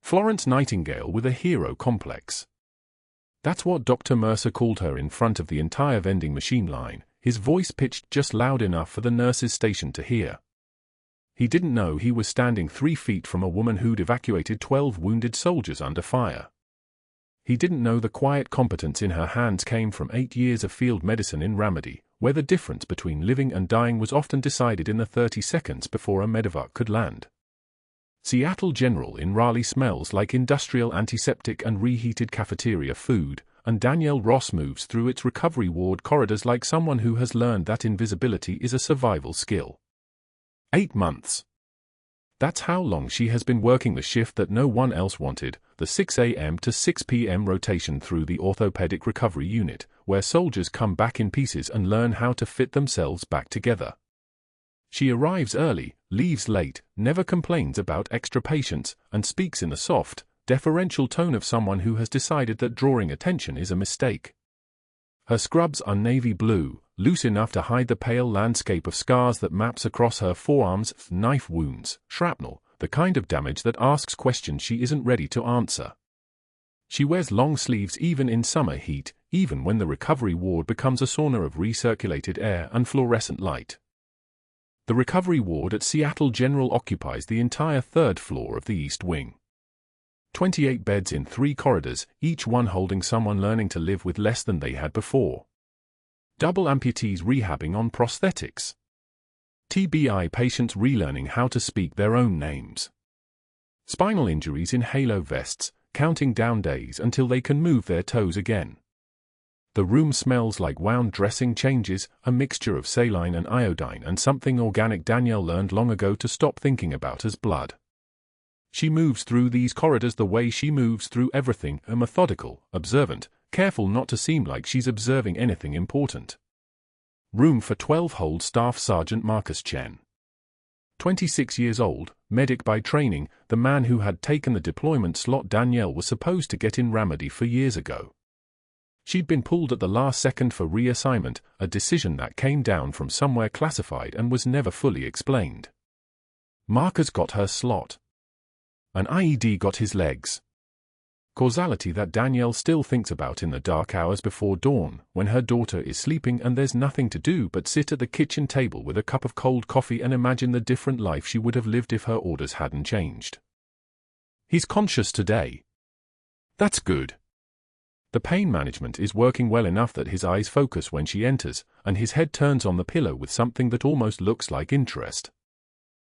Florence Nightingale with a hero complex. That's what Dr. Mercer called her in front of the entire vending machine line, his voice pitched just loud enough for the nurses stationed to hear. He didn't know he was standing 3 feet from a woman who'd evacuated 12 wounded soldiers under fire. He didn't know the quiet competence in her hands came from 8 years of field medicine in Raleigh, where the difference between living and dying was often decided in the 30 seconds before a medevac could land. Seattle General in Raleigh smells like industrial antiseptic and reheated cafeteria food, and Danielle Ross moves through its recovery ward corridors like someone who has learned that invisibility is a survival skill. 8 months. That's how long she has been working the shift that no one else wanted, the 6 a.m. to 6 p.m. rotation through the orthopedic recovery unit, where soldiers come back in pieces and learn how to fit themselves back together. She arrives early, leaves late, never complains about extra patients, and speaks in the soft, deferential tone of someone who has decided that drawing attention is a mistake. Her scrubs are navy blue, loose enough to hide the pale landscape of scars that maps across her forearms, knife wounds, shrapnel, the kind of damage that asks questions she isn't ready to answer. She wears long sleeves even in summer heat, even when the recovery ward becomes a sauna of recirculated air and fluorescent light. The recovery ward at Seattle General occupies the entire 3rd floor of the East Wing. 28 beds in 3 corridors, each one holding someone learning to live with less than they had before. Double amputees rehabbing on prosthetics. TBI patients relearning how to speak their own names. Spinal injuries in halo vests, counting down days until they can move their toes again. The room smells like wound dressing changes, a mixture of saline and iodine and something organic Danielle learned long ago to stop thinking about as blood. She moves through these corridors the way she moves through everything, a methodical, observant, careful not to seem like she's observing anything important. Room for 12 hold Staff Sergeant Marcus Chen. 26 years old, medic by training, the man who had taken the deployment slot Danielle was supposed to get in Raleigh for years ago. She'd been pulled at the last second for reassignment, a decision that came down from somewhere classified and was never fully explained. Marcus got her slot. An IED got his legs. Causality that Danielle still thinks about in the dark hours before dawn, when her daughter is sleeping and there's nothing to do but sit at the kitchen table with a cup of cold coffee and imagine the different life she would have lived if her orders hadn't changed. He's conscious today. That's good. The pain management is working well enough that his eyes focus when she enters, and his head turns on the pillow with something that almost looks like interest.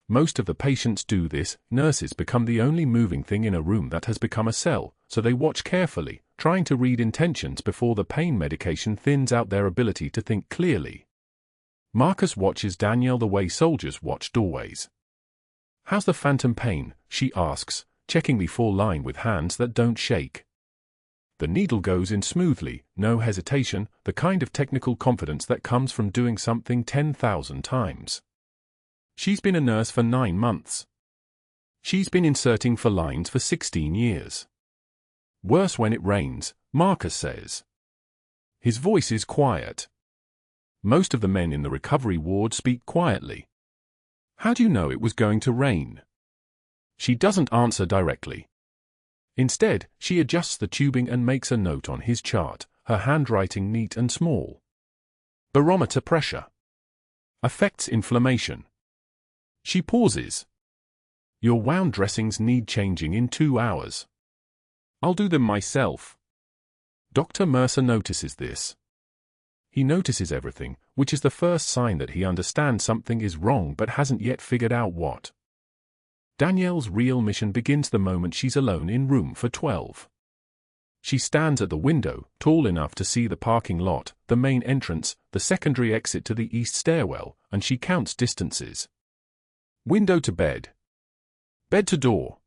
Most of the patients do this. Nurses become the only moving thing in a room that has become a cell, so they watch carefully, trying to read intentions before the pain medication thins out their ability to think clearly. Marcus watches Danielle the way soldiers watch doorways. "How's the phantom pain?" she asks, checking the full line with hands that don't shake. The needle goes in smoothly, no hesitation, the kind of technical confidence that comes from doing something 10,000 times. She's been a nurse for 9 months. She's been inserting for lines for 16 years. Worse when it rains, Marcus says. His voice is quiet. Most of the men in the recovery ward speak quietly. "How do you know it was going to rain?" She doesn't answer directly. Instead, she adjusts the tubing and makes a note on his chart, her handwriting neat and small. Barometer pressure. Affects inflammation. She pauses. "Your wound dressings need changing in 2 hours. I'll do them myself." Dr. Mercer notices this. He notices everything, which is the first sign that he understands something is wrong but hasn't yet figured out what. Danielle's real mission begins the moment she's alone in room for 12. She stands at the window, tall enough to see the parking lot, the main entrance, the secondary exit to the east stairwell, and she counts distances. Window to bed. Bed to door.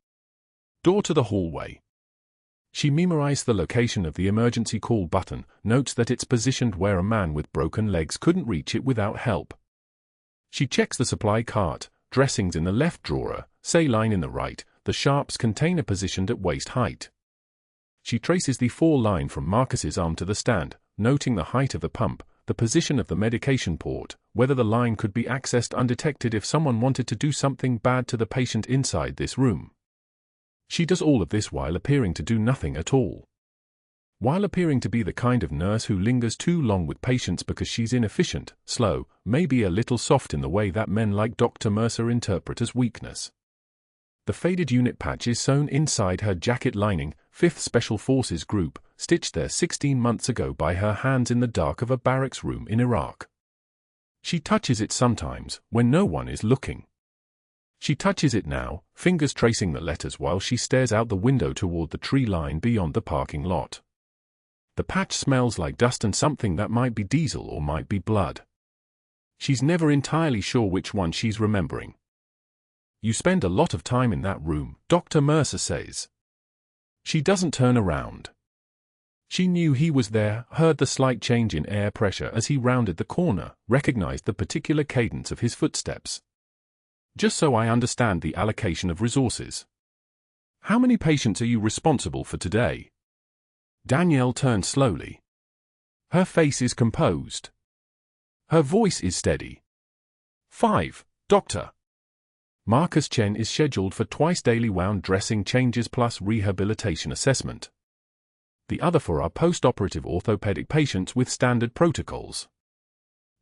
Door to the hallway. She memorized the location of the emergency call button, notes that it's positioned where a man with broken legs couldn't reach it without help. She checks the supply cart, dressings in the left drawer, saline in the right, the sharps container positioned at waist height. She traces the 4 line from Marcus's arm to the stand, noting the height of the pump, the position of the medication port, whether the line could be accessed undetected if someone wanted to do something bad to the patient inside this room. She does all of this while appearing to do nothing at all. While appearing to be the kind of nurse who lingers too long with patients because she's inefficient, slow, maybe a little soft in the way that men like Dr. Mercer interpret as weakness. The faded unit patch is sewn inside her jacket lining, 5th Special Forces Group, stitched there 16 months ago by her hands in the dark of a barracks room in Iraq. She touches it sometimes, when no one is looking. She touches it now, fingers tracing the letters while she stares out the window toward the tree line beyond the parking lot. The patch smells like dust and something that might be diesel or might be blood. She's never entirely sure which one she's remembering. "You spend a lot of time in that room," Dr. Mercer says. She doesn't turn around. She knew he was there, heard the slight change in air pressure as he rounded the corner, recognized the particular cadence of his footsteps. "Just so I understand the allocation of resources. How many patients are you responsible for today?" Danielle turns slowly. Her face is composed. Her voice is steady. 5, Doctor. Marcus Chen is scheduled for twice daily wound dressing changes plus rehabilitation assessment. The other 4 are post-operative orthopedic patients with standard protocols.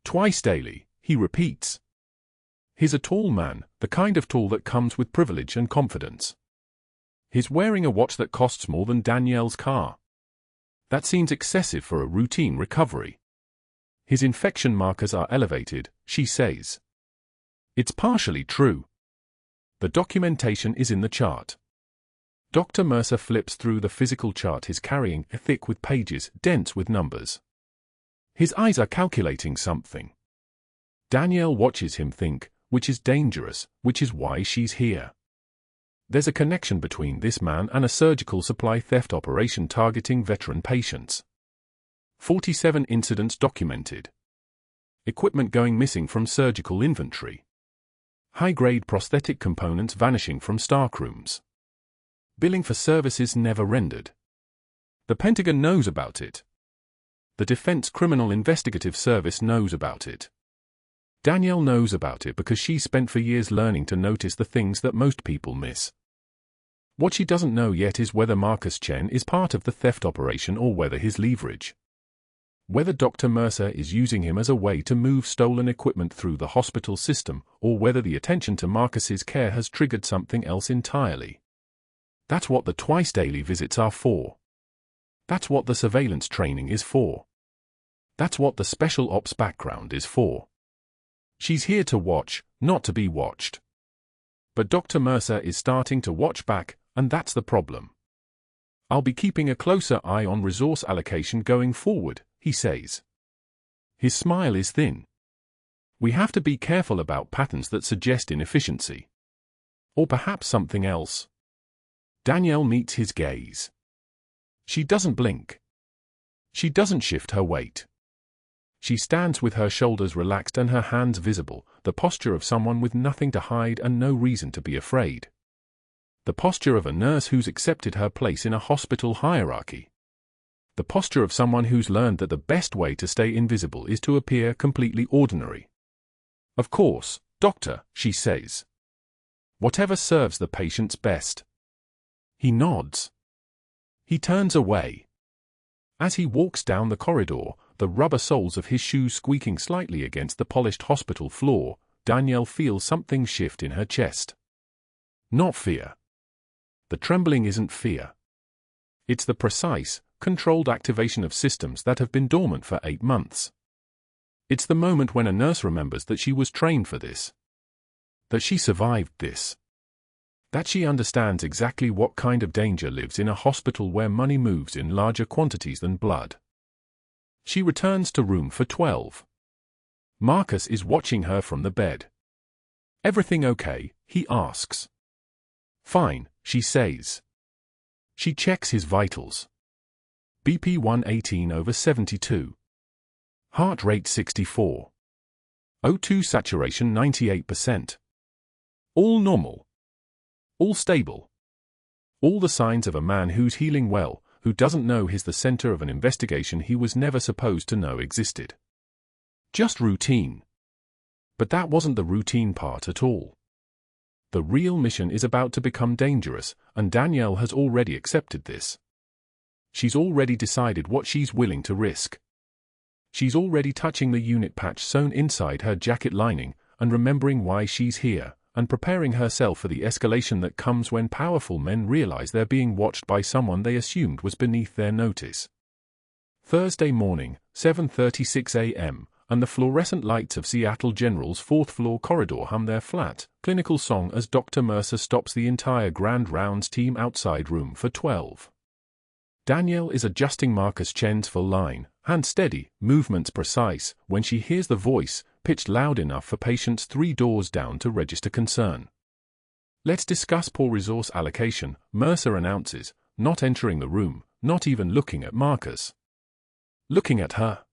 "Twice daily," he repeats. He's a tall man, the kind of tall that comes with privilege and confidence. He's wearing a watch that costs more than Danielle's car. That seems excessive for a routine recovery. His infection markers are elevated, she says. It's partially true. The documentation is in the chart. Dr. Mercer flips through the physical chart he's carrying, thick with pages, dense with numbers. His eyes are calculating something. Danielle watches him think, which is dangerous, which is why she's here. There's a connection between this man and a surgical supply theft operation targeting veteran patients. 47 incidents documented. Equipment going missing from surgical inventory. High-grade prosthetic components vanishing from starkrooms. Billing for services never rendered. The Pentagon knows about it. The Defense Criminal Investigative Service knows about it. Danielle knows about it because she spent for years learning to notice the things that most people miss. What she doesn't know yet is whether Marcus Chen is part of the theft operation or whether his leverage. Whether Dr. Mercer is using him as a way to move stolen equipment through the hospital system, or whether the attention to Marcus's care has triggered something else entirely. That's what the twice-daily visits are for. That's what the surveillance training is for. That's what the special ops background is for. She's here to watch, not to be watched. But Dr. Mercer is starting to watch back, and that's the problem. "I'll be keeping a closer eye on resource allocation going forward," he says. His smile is thin. "We have to be careful about patterns that suggest inefficiency. Or perhaps something else." Danielle meets his gaze. She doesn't blink. She doesn't shift her weight. She stands with her shoulders relaxed and her hands visible, the posture of someone with nothing to hide and no reason to be afraid. The posture of a nurse who's accepted her place in a hospital hierarchy. The posture of someone who's learned that the best way to stay invisible is to appear completely ordinary. "Of course, Doctor," she says. "Whatever serves the patients best." He nods. He turns away. As he walks down the corridor, the rubber soles of his shoes squeaking slightly against the polished hospital floor, Danielle feels something shift in her chest. Not fear. The trembling isn't fear. It's the precise, controlled activation of systems that have been dormant for 8 months. It's the moment when a nurse remembers that she was trained for this. That she survived this. That she understands exactly what kind of danger lives in a hospital where money moves in larger quantities than blood. She returns to room for 12. Marcus is watching her from the bed. "Everything okay?" he asks. "Fine," she says. She checks his vitals. BP 118/72. Heart rate 64. O2 saturation 98%. All normal. All stable. All the signs of a man who's healing well, who doesn't know he's the center of an investigation he was never supposed to know existed. Just routine. But that wasn't the routine part at all. The real mission is about to become dangerous, and Danielle has already accepted this. She's already decided what she's willing to risk. She's already touching the unit patch sewn inside her jacket lining, and remembering why she's here, and preparing herself for the escalation that comes when powerful men realize they're being watched by someone they assumed was beneath their notice. Thursday morning, 7:36 a.m., and the fluorescent lights of Seattle General's fourth-floor corridor hum their flat, clinical song as Dr. Mercer stops the entire Grand Rounds team outside room for 12. Danielle is adjusting Marcus Chen's full line, hand steady, movements precise, when she hears the voice, pitched loud enough for patients 3 doors down to register concern. "Let's discuss poor resource allocation," Mercer announces, not entering the room, not even looking at Marcus. Looking at her.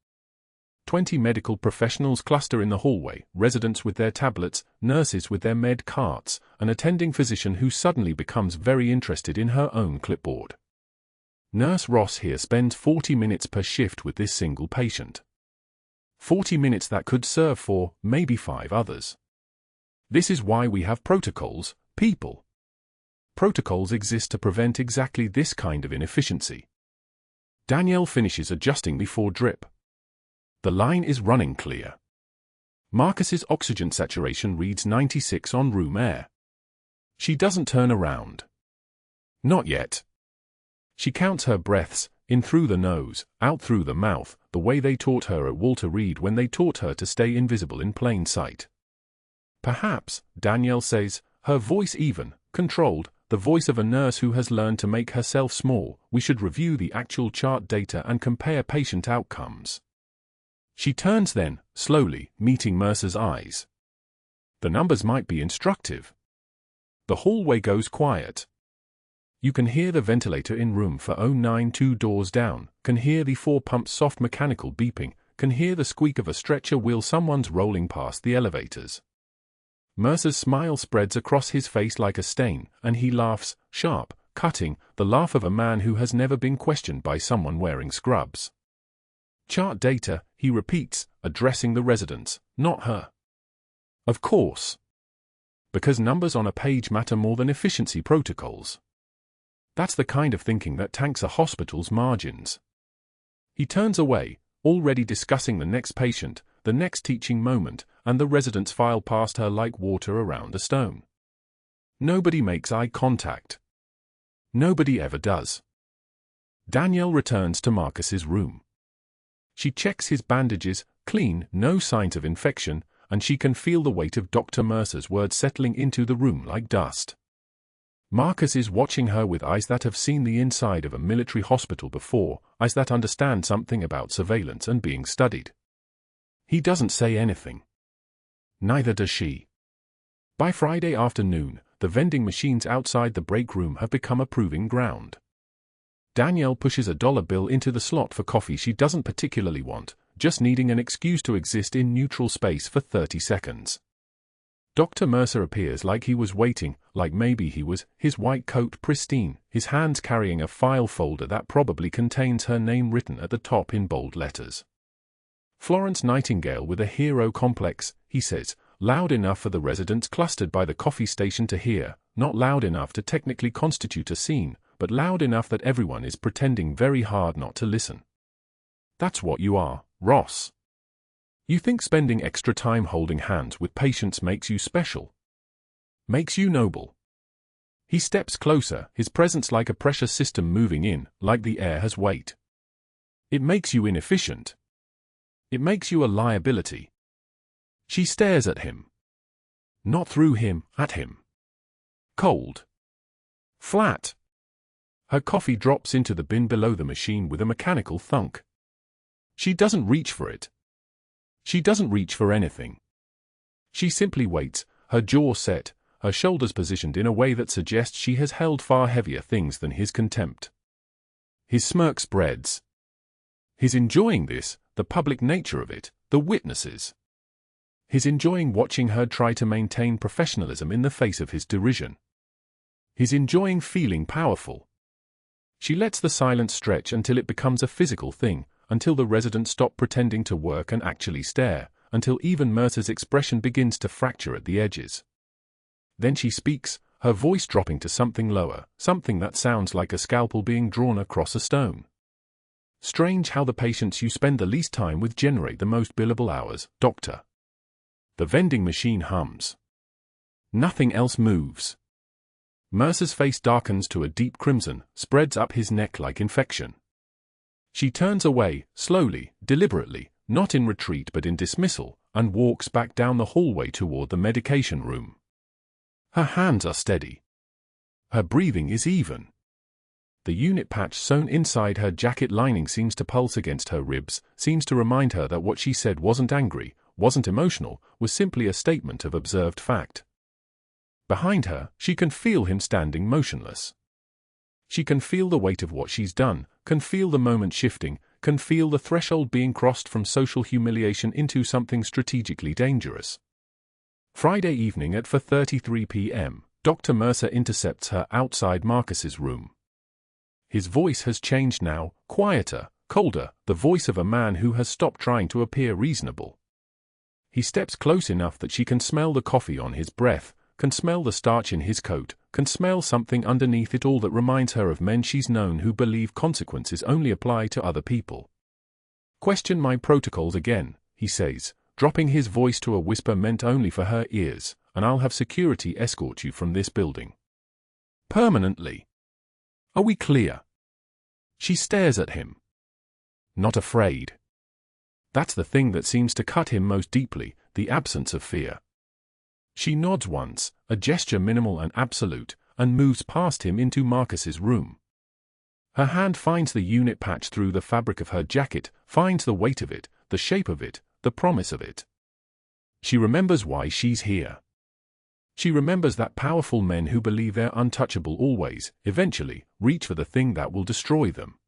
20 medical professionals cluster in the hallway, residents with their tablets, nurses with their med carts, an attending physician who suddenly becomes very interested in her own clipboard. Nurse Ross here spends 40 minutes per shift with this single patient. 40 minutes that could serve for, maybe 5 others. This is why we have protocols, people. Protocols exist to prevent exactly this kind of inefficiency. Danielle finishes adjusting before drip. The line is running clear. Marcus's oxygen saturation reads 96 on room air. She doesn't turn around. Not yet. She counts her breaths, in through the nose, out through the mouth, the way they taught her at Walter Reed when they taught her to stay invisible in plain sight. Perhaps, Danielle says, her voice even, controlled, the voice of a nurse who has learned to make herself small, we should review the actual chart data and compare patient outcomes. She turns then, slowly, meeting Mercer's eyes. The numbers might be instructive. The hallway goes quiet. You can hear the ventilator in room 409 2 doors down, can hear the 4 pumps soft mechanical beeping, can hear the squeak of a stretcher wheel someone's rolling past the elevators. Mercer's smile spreads across his face like a stain, and he laughs, sharp, cutting, the laugh of a man who has never been questioned by someone wearing scrubs. Chart data, he repeats, addressing the residents, not her. Of course. Because numbers on a page matter more than efficiency protocols. That's the kind of thinking that tanks a hospital's margins. He turns away, already discussing the next patient, the next teaching moment, and the residents file past her like water around a stone. Nobody makes eye contact. Nobody ever does. Danielle returns to Marcus's room. She checks his bandages, clean, no signs of infection, and she can feel the weight of Dr. Mercer's words settling into the room like dust. Marcus is watching her with eyes that have seen the inside of a military hospital before, eyes that understand something about surveillance and being studied. He doesn't say anything. Neither does she. By Friday afternoon, the vending machines outside the break room have become a proving ground. Danielle pushes a dollar bill into the slot for coffee she doesn't particularly want, just needing an excuse to exist in neutral space for 30 seconds. Dr. Mercer appears like he was waiting, like maybe he was, his white coat pristine, his hands carrying a file folder that probably contains her name written at the top in bold letters. Florence Nightingale with a hero complex, he says, loud enough for the residents clustered by the coffee station to hear, not loud enough to technically constitute a scene, but loud enough that everyone is pretending very hard not to listen. That's what you are, Ross. You think spending extra time holding hands with patients makes you special? Makes you noble? He steps closer, his presence like a pressure system moving in, like the air has weight. It makes you inefficient. It makes you a liability. She stares at him. Not through him, at him. Cold. Flat. Her coffee drops into the bin below the machine with a mechanical thunk. She doesn't reach for it. She doesn't reach for anything. She simply waits, her jaw set, her shoulders positioned in a way that suggests she has held far heavier things than his contempt. His smirk spreads. He's enjoying this, the public nature of it, the witnesses. He's enjoying watching her try to maintain professionalism in the face of his derision. He's enjoying feeling powerful. She lets the silence stretch until it becomes a physical thing, until the residents stop pretending to work and actually stare, until even Mercer's expression begins to fracture at the edges. Then she speaks, her voice dropping to something lower, something that sounds like a scalpel being drawn across a stone. Strange how the patients you spend the least time with generate the most billable hours, doctor. The vending machine hums. Nothing else moves. Mercer's face darkens to a deep crimson, spreads up his neck like infection. She turns away, slowly, deliberately, not in retreat but in dismissal, and walks back down the hallway toward the medication room. Her hands are steady. Her breathing is even. The unit patch sewn inside her jacket lining seems to pulse against her ribs, seems to remind her that what she said wasn't angry, wasn't emotional, was simply a statement of observed fact. Behind her, she can feel him standing motionless. She can feel the weight of what she's done, can feel the moment shifting, can feel the threshold being crossed from social humiliation into something strategically dangerous. Friday evening at 4:33 p.m., Dr. Mercer intercepts her outside Marcus's room. His voice has changed now, quieter, colder, the voice of a man who has stopped trying to appear reasonable. He steps close enough that she can smell the coffee on his breath, can smell the starch in his coat, can smell something underneath it all that reminds her of men she's known who believe consequences only apply to other people. "Question my protocols again," he says, dropping his voice to a whisper meant only for her ears, "and I'll have security escort you from this building. Permanently. Are we clear?" She stares at him. Not afraid. That's the thing that seems to cut him most deeply, the absence of fear. She nods once, a gesture minimal and absolute, and moves past him into Marcus's room. Her hand finds the unit patch through the fabric of her jacket, finds the weight of it, the shape of it, the promise of it. She remembers why she's here. She remembers that powerful men who believe they're untouchable always, eventually, reach for the thing that will destroy them.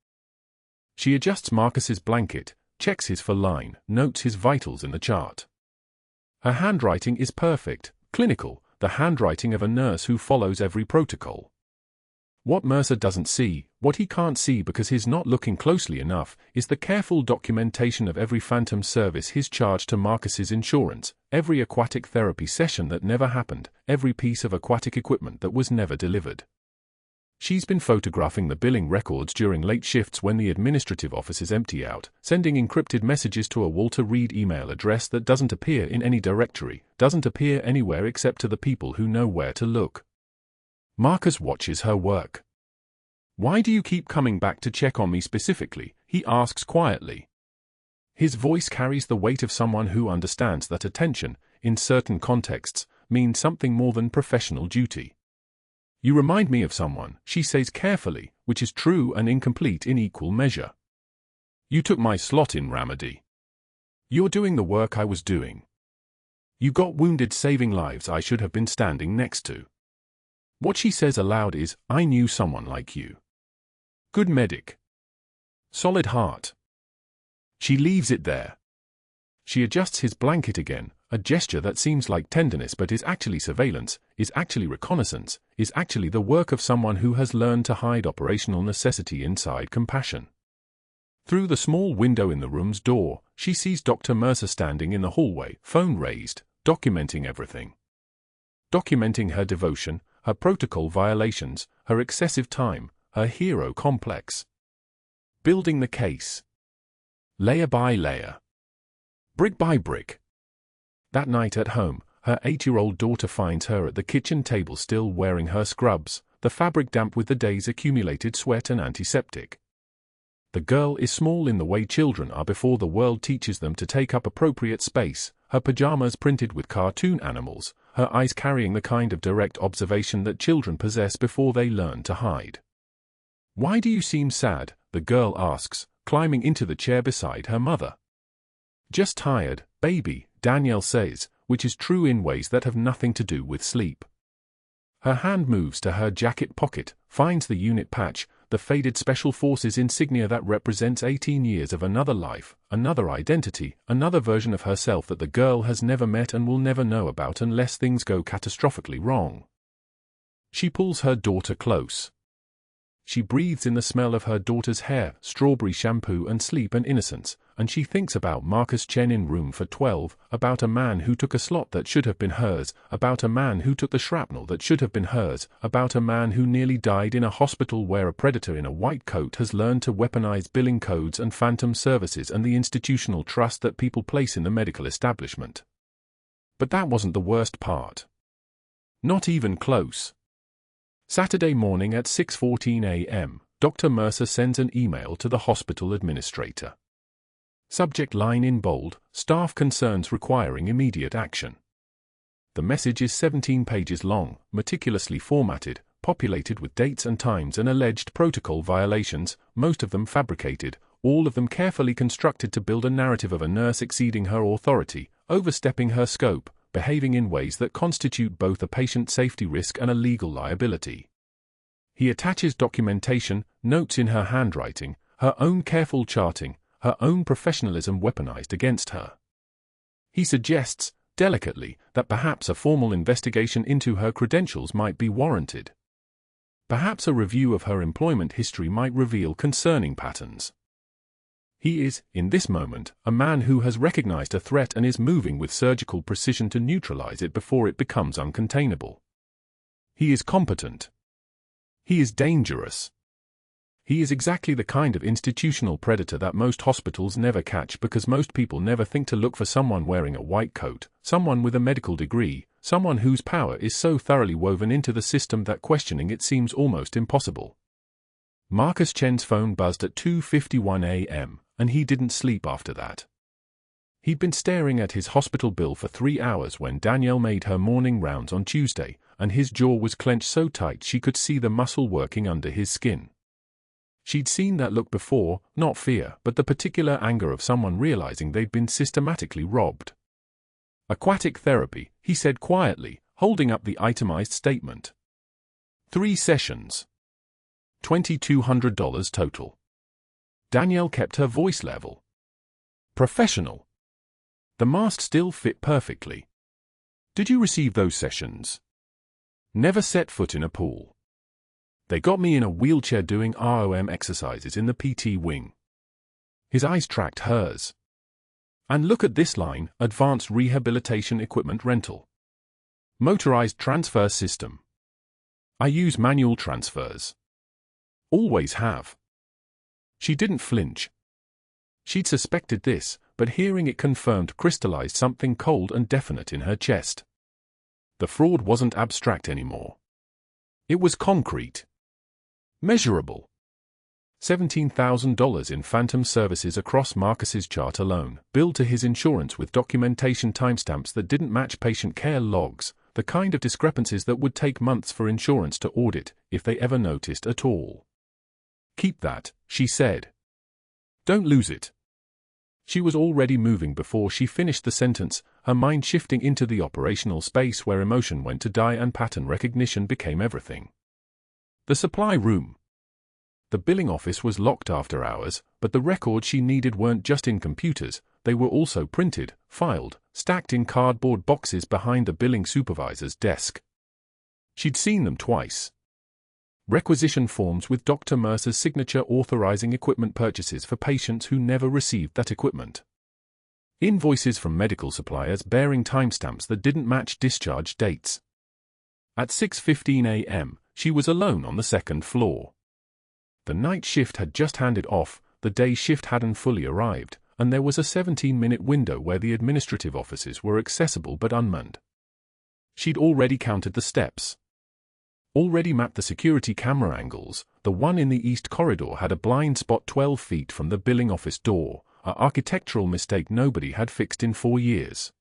She adjusts Marcus's blanket, checks his for line, notes his vitals in the chart. Her handwriting is perfect, clinical, the handwriting of a nurse who follows every protocol. What Mercer doesn't see, what he can't see because he's not looking closely enough, is the careful documentation of every phantom service he's charged to Marcus's insurance, every aquatic therapy session that never happened, every piece of aquatic equipment that was never delivered. She's been photographing the billing records during late shifts when the administrative offices empty out, sending encrypted messages to a Walter Reed email address that doesn't appear in any directory, doesn't appear anywhere except to the people who know where to look. Marcus watches her work. "Why do you keep coming back to check on me specifically?" he asks quietly. His voice carries the weight of someone who understands that attention, in certain contexts, means something more than professional duty. "You remind me of someone," she says carefully, which is true and incomplete in equal measure. "You took my slot in Raleigh. You're doing the work I was doing. You got wounded saving lives I should have been standing next to." What she says aloud is, "I knew someone like you. Good medic. Solid heart." She leaves it there. She adjusts his blanket again, a gesture that seems like tenderness but is actually surveillance, is actually reconnaissance, is actually the work of someone who has learned to hide operational necessity inside compassion. Through the small window in the room's door, she sees Dr. Mercer standing in the hallway, phone raised, documenting everything. Documenting her devotion, her protocol violations, her excessive time, her hero complex. Building the case. Layer by layer. Brick by brick. That night at home, her 8-year-old daughter finds her at the kitchen table still wearing her scrubs, the fabric damp with the day's accumulated sweat and antiseptic. The girl is small in the way children are before the world teaches them to take up appropriate space, her pajamas printed with cartoon animals, her eyes carrying the kind of direct observation that children possess before they learn to hide. "Why do you seem sad?" the girl asks, climbing into the chair beside her mother. "Just tired, baby," Danielle says, which is true in ways that have nothing to do with sleep. Her hand moves to her jacket pocket, finds the unit patch, the faded Special Forces insignia that represents 18 years of another life, another identity, another version of herself that the girl has never met and will never know about unless things go catastrophically wrong. She pulls her daughter close. She breathes in the smell of her daughter's hair, strawberry shampoo and sleep and innocence, and she thinks about Marcus Chen in room for 12, about a man who took a slot that should have been hers, about a man who took the shrapnel that should have been hers, about a man who nearly died in a hospital where a predator in a white coat has learned to weaponize billing codes and phantom services and the institutional trust that people place in the medical establishment. But that wasn't the worst part. Not even close. Saturday morning at 6:14 a.m., Dr. Mercer sends an email to the hospital administrator. Subject line in bold, staff concerns requiring immediate action. The message is 17 pages long, meticulously formatted, populated with dates and times and alleged protocol violations, most of them fabricated, all of them carefully constructed to build a narrative of a nurse exceeding her authority, overstepping her scope, behaving in ways that constitute both a patient safety risk and a legal liability. He attaches documentation, notes in her handwriting, her own careful charting, her own professionalism weaponized against her. He suggests, delicately, that perhaps a formal investigation into her credentials might be warranted. Perhaps a review of her employment history might reveal concerning patterns. He is, in this moment, a man who has recognized a threat and is moving with surgical precision to neutralize it before it becomes uncontainable. He is competent. He is dangerous. He is exactly the kind of institutional predator that most hospitals never catch because most people never think to look for someone wearing a white coat, someone with a medical degree, someone whose power is so thoroughly woven into the system that questioning it seems almost impossible. Marcus Chen's phone buzzed at 2:51 a.m., and he didn't sleep after that. He'd been staring at his hospital bill for 3 hours when Danielle made her morning rounds on Tuesday, and his jaw was clenched so tight she could see the muscle working under his skin. She'd seen that look before, not fear, but the particular anger of someone realizing they'd been systematically robbed. Aquatic therapy, he said quietly, holding up the itemized statement. 3 sessions. $2,200 total. Danielle kept her voice level. Professional. The mask still fit perfectly. Did you receive those sessions? Never set foot in a pool. They got me in a wheelchair doing ROM exercises in the PT wing. His eyes tracked hers. And look at this line, Advanced Rehabilitation Equipment Rental. Motorized transfer system. I use manual transfers. Always have. She didn't flinch. She'd suspected this, but hearing it confirmed crystallized something cold and definite in her chest. The fraud wasn't abstract anymore. It was concrete. Measurable. $17,000 in phantom services across Marcus's chart alone, billed to his insurance with documentation timestamps that didn't match patient care logs, the kind of discrepancies that would take months for insurance to audit, if they ever noticed at all. Keep that, she said. Don't lose it. She was already moving before she finished the sentence, her mind shifting into the operational space where emotion went to die and pattern recognition became everything. The supply room. The billing office was locked after hours, but the records she needed weren't just in computers, they were also printed, filed, stacked in cardboard boxes behind the billing supervisor's desk. She'd seen them twice. Requisition forms with Dr. Mercer's signature authorizing equipment purchases for patients who never received that equipment. Invoices from medical suppliers bearing timestamps that didn't match discharge dates. At 6:15 a.m., she was alone on the second floor. The night shift had just handed off, the day shift hadn't fully arrived, and there was a 17-minute window where the administrative offices were accessible but unmanned. She'd already counted the steps. Already mapped the security camera angles. The one in the east corridor had a blind spot 12 feet from the billing office door, an architectural mistake nobody had fixed in 4 years.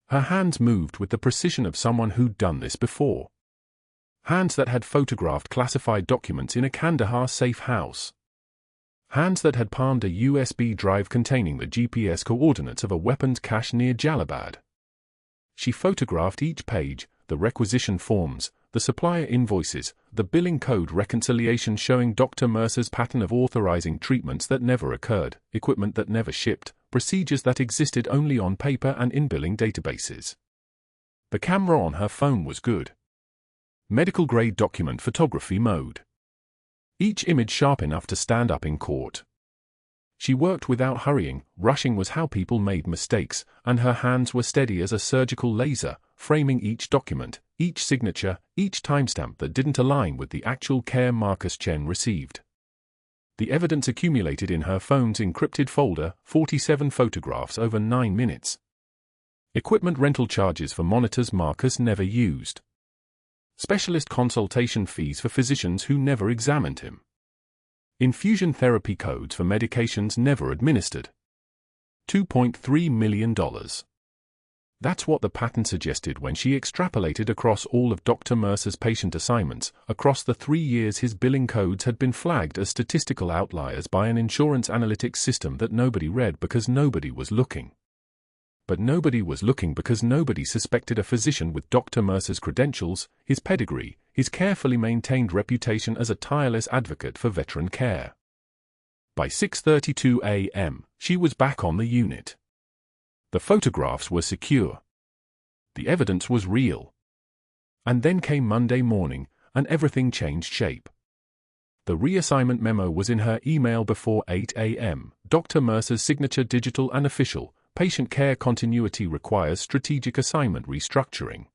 Her hands moved with the precision of someone who'd done this before. Hands that had photographed classified documents in a Kandahar safe house. Hands that had palmed a USB drive containing the GPS coordinates of a weapons cache near Jalabad. She photographed each page, the requisition forms, the supplier invoices, the billing code reconciliation showing Dr. Mercer's pattern of authorizing treatments that never occurred, equipment that never shipped, procedures that existed only on paper and in billing databases. The camera on her phone was good. Medical-grade document photography mode. each image sharp enough to stand up in court. She worked without hurrying. Rushing was how people made mistakes, and her hands were steady as a surgical laser, framing each document, each signature, each timestamp that didn't align with the actual care Marcus Chen received. The evidence accumulated in her phone's encrypted folder, 47 photographs over 9 minutes. Equipment rental charges for monitors Marcus never used. Specialist consultation fees for physicians who never examined him. Infusion therapy codes for medications never administered. $2.3 million. That's what the pattern suggested when she extrapolated across all of Dr. Mercer's patient assignments. Across the 3 years his billing codes had been flagged as statistical outliers by an insurance analytics system that nobody read because nobody was looking. But nobody was looking because nobody suspected a physician with Dr. Mercer's credentials, his pedigree, his carefully maintained reputation as a tireless advocate for veteran care. By 6:32 a.m., she was back on the unit. The photographs were secure. The evidence was real. And then came Monday morning, and everything changed shape. The reassignment memo was in her email before 8 a.m. Dr. Mercer's signature digital and official. Patient care continuity requires strategic assignment restructuring.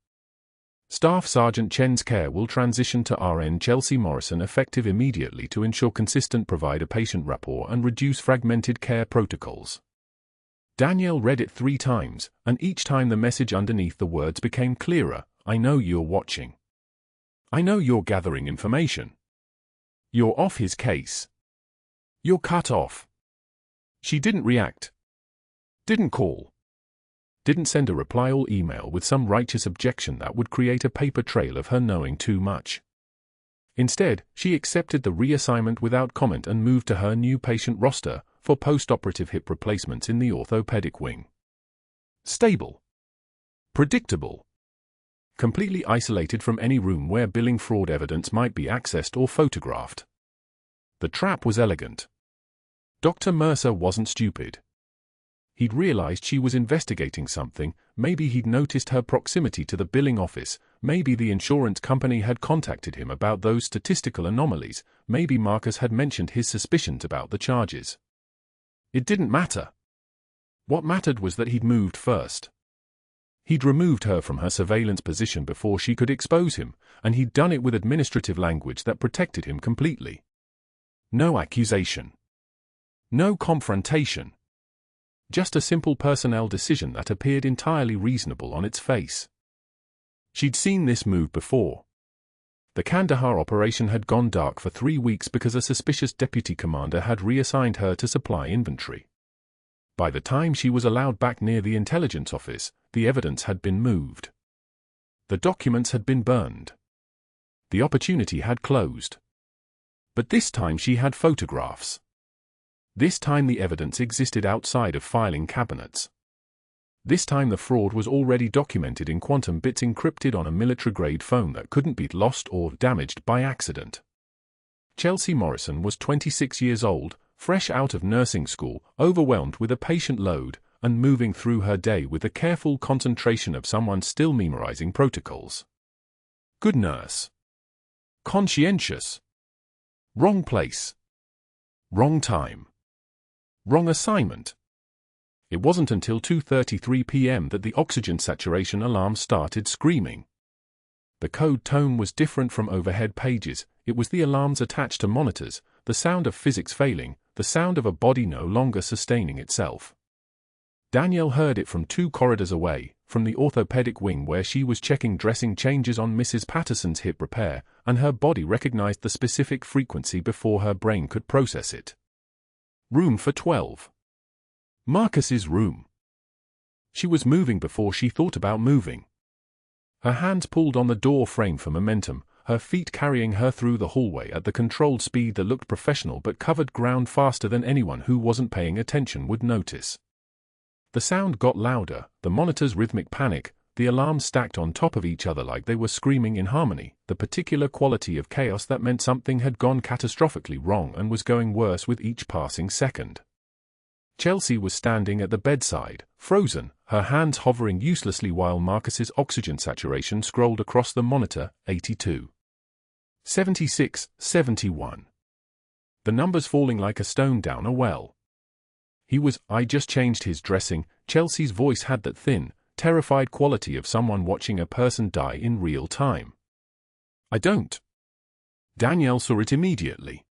Staff Sergeant Chen's care will transition to RN Chelsea Morrison effective immediately to ensure consistent provider-patient rapport and reduce fragmented care protocols. Danielle read it 3 times, and each time the message underneath the words became clearer. I know you're watching. I know you're gathering information. You're off his case. You're cut off. She didn't react. Didn't call. Didn't send a reply or email with some righteous objection that would create a paper trail of her knowing too much. Instead, she accepted the reassignment without comment and moved to her new patient roster for post-operative hip replacements in the orthopedic wing. Stable. Predictable. Completely isolated from any room where billing fraud evidence might be accessed or photographed. The trap was elegant. Dr. Mercer wasn't stupid. He'd realized she was investigating something. Maybe he'd noticed her proximity to the billing office. Maybe the insurance company had contacted him about those statistical anomalies. Maybe Marcus had mentioned his suspicions about the charges. It didn't matter. What mattered was that he'd moved first. He'd removed her from her surveillance position before she could expose him, and he'd done it with administrative language that protected him completely. No accusation. No confrontation. Just a simple personnel decision that appeared entirely reasonable on its face. She'd seen this move before. The Kandahar operation had gone dark for 3 weeks because a suspicious deputy commander had reassigned her to supply inventory. By the time she was allowed back near the intelligence office, the evidence had been moved. The documents had been burned. The opportunity had closed. But this time she had photographs. This time the evidence existed outside of filing cabinets. This time the fraud was already documented in quantum bits encrypted on a military-grade phone that couldn't be lost or damaged by accident. Chelsea Morrison was 26 years old, fresh out of nursing school, overwhelmed with a patient load, and moving through her day with the careful concentration of someone still memorizing protocols. Good nurse. Conscientious. Wrong place. Wrong time. Wrong assignment. It wasn't until 2:33 p.m. that the oxygen saturation alarm started screaming. The code tone was different from overhead pages. It was the alarms attached to monitors, the sound of physics failing, the sound of a body no longer sustaining itself. Danielle heard it from 2 corridors away, from the orthopedic wing where she was checking dressing changes on Mrs. Patterson's hip repair, and her body recognized the specific frequency before her brain could process it. Room for 12. Marcus's room. She was moving before she thought about moving. Her hands pulled on the door frame for momentum, her feet carrying her through the hallway at the controlled speed that looked professional but covered ground faster than anyone who wasn't paying attention would notice. The sound got louder, the monitor's rhythmic panic, the alarms stacked on top of each other like they were screaming in harmony, the particular quality of chaos that meant something had gone catastrophically wrong and was going worse with each passing second. Chelsea was standing at the bedside, frozen, her hands hovering uselessly while Marcus's oxygen saturation scrolled across the monitor, 82. 76, 71. the numbers falling like a stone down a well. I just changed his dressing. Chelsea's voice had that thin, terrified quality of someone watching a person die in real time. I don't. Danielle saw it immediately.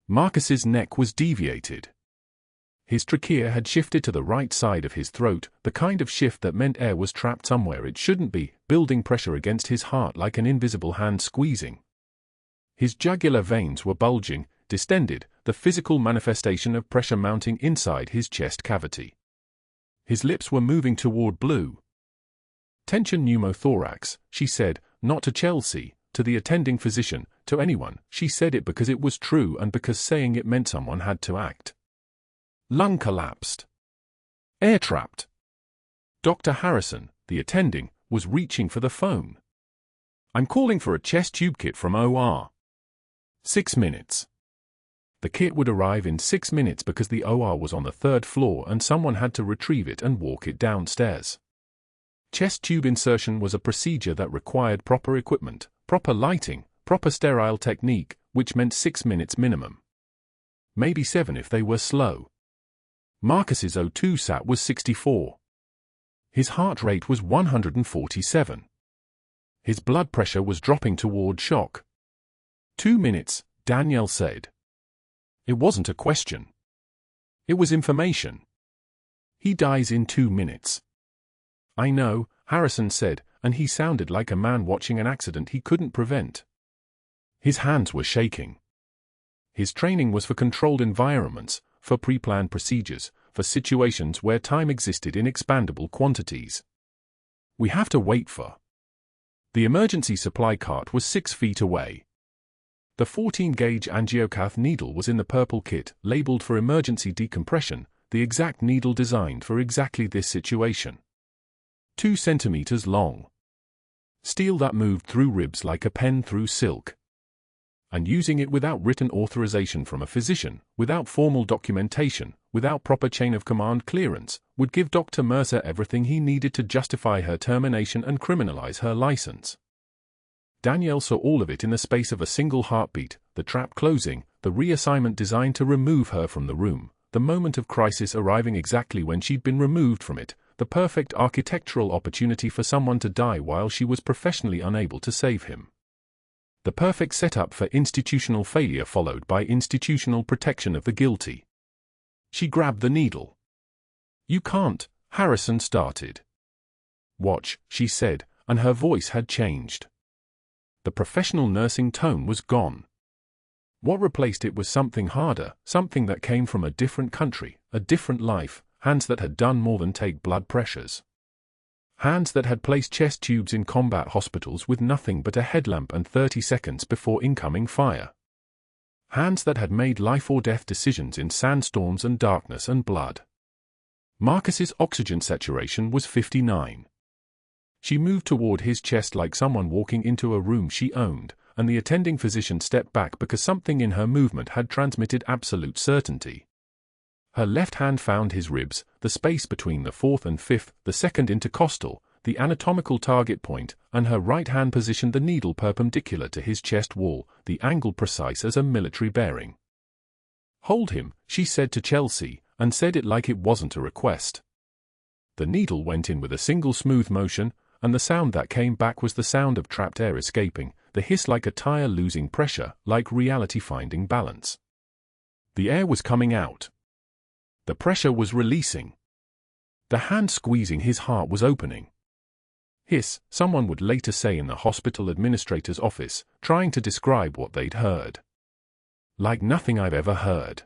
Marcus's neck was deviated. His trachea had shifted to the right side of his throat, the kind of shift that meant air was trapped somewhere it shouldn't be, building pressure against his heart like an invisible hand squeezing. His jugular veins were bulging, distended, the physical manifestation of pressure mounting inside his chest cavity. His lips were moving toward blue. Tension pneumothorax, she said, not to Chelsea, to the attending physician, to anyone. She said it because it was true and because saying it meant someone had to act. Lung collapsed. Air trapped. Dr. Harrison, the attending, was reaching for the phone. I'm calling for a chest tube kit from OR. 6 minutes. The kit would arrive in 6 minutes because the OR was on the 3rd floor and someone had to retrieve it and walk it downstairs. Chest tube insertion was a procedure that required proper equipment, proper lighting, proper sterile technique, which meant 6 minutes minimum. Maybe 7 if they were slow. Marcus's O2 sat was 64. His heart rate was 147. His blood pressure was dropping toward shock. 2 minutes, Danielle said. It wasn't a question. It was information. He dies in 2 minutes. I know, Harrison said, and he sounded like a man watching an accident he couldn't prevent. His hands were shaking. His training was for controlled environments, for pre-planned procedures, for situations where time existed in expandable quantities. We have to wait for. The emergency supply cart was 6 feet away. The 14-gauge angiocath needle was in the purple kit, labeled for emergency decompression, the exact needle designed for exactly this situation. 2 centimeters long. Steel that moved through ribs like a pen through silk. And using it without written authorization from a physician, without formal documentation, without proper chain of command clearance, would give Dr. Mercer everything he needed to justify her termination and criminalize her license. Danielle saw all of it in the space of a single heartbeat, the trap closing, the reassignment designed to remove her from the room, the moment of crisis arriving exactly when she'd been removed from it, the perfect architectural opportunity for someone to die while she was professionally unable to save him. The perfect setup for institutional failure followed by institutional protection of the guilty. She grabbed the needle. You can't, Harrison started. Watch, she said, and her voice had changed. The professional nursing tone was gone. What replaced it was something harder, something that came from a different country, a different life, hands that had done more than take blood pressures. Hands that had placed chest tubes in combat hospitals with nothing but a headlamp and 30 seconds before incoming fire. Hands that had made life or death decisions in sandstorms and darkness and blood. Marcus's oxygen saturation was 59. She moved toward his chest like someone walking into a room she owned, and the attending physician stepped back because something in her movement had transmitted absolute certainty. Her left hand found his ribs, the space between the 4th and 5th, the second intercostal, the anatomical target point, and her right hand positioned the needle perpendicular to his chest wall, the angle precise as a military bearing. Hold him, she said to Chelsea, and said it like it wasn't a request. The needle went in with a single smooth motion, and the sound that came back was the sound of trapped air escaping, the hiss like a tire losing pressure, like reality finding balance. The air was coming out. The pressure was releasing. The hand squeezing his heart was opening. Hiss, someone would later say in the hospital administrator's office, trying to describe what they'd heard. Like nothing I've ever heard.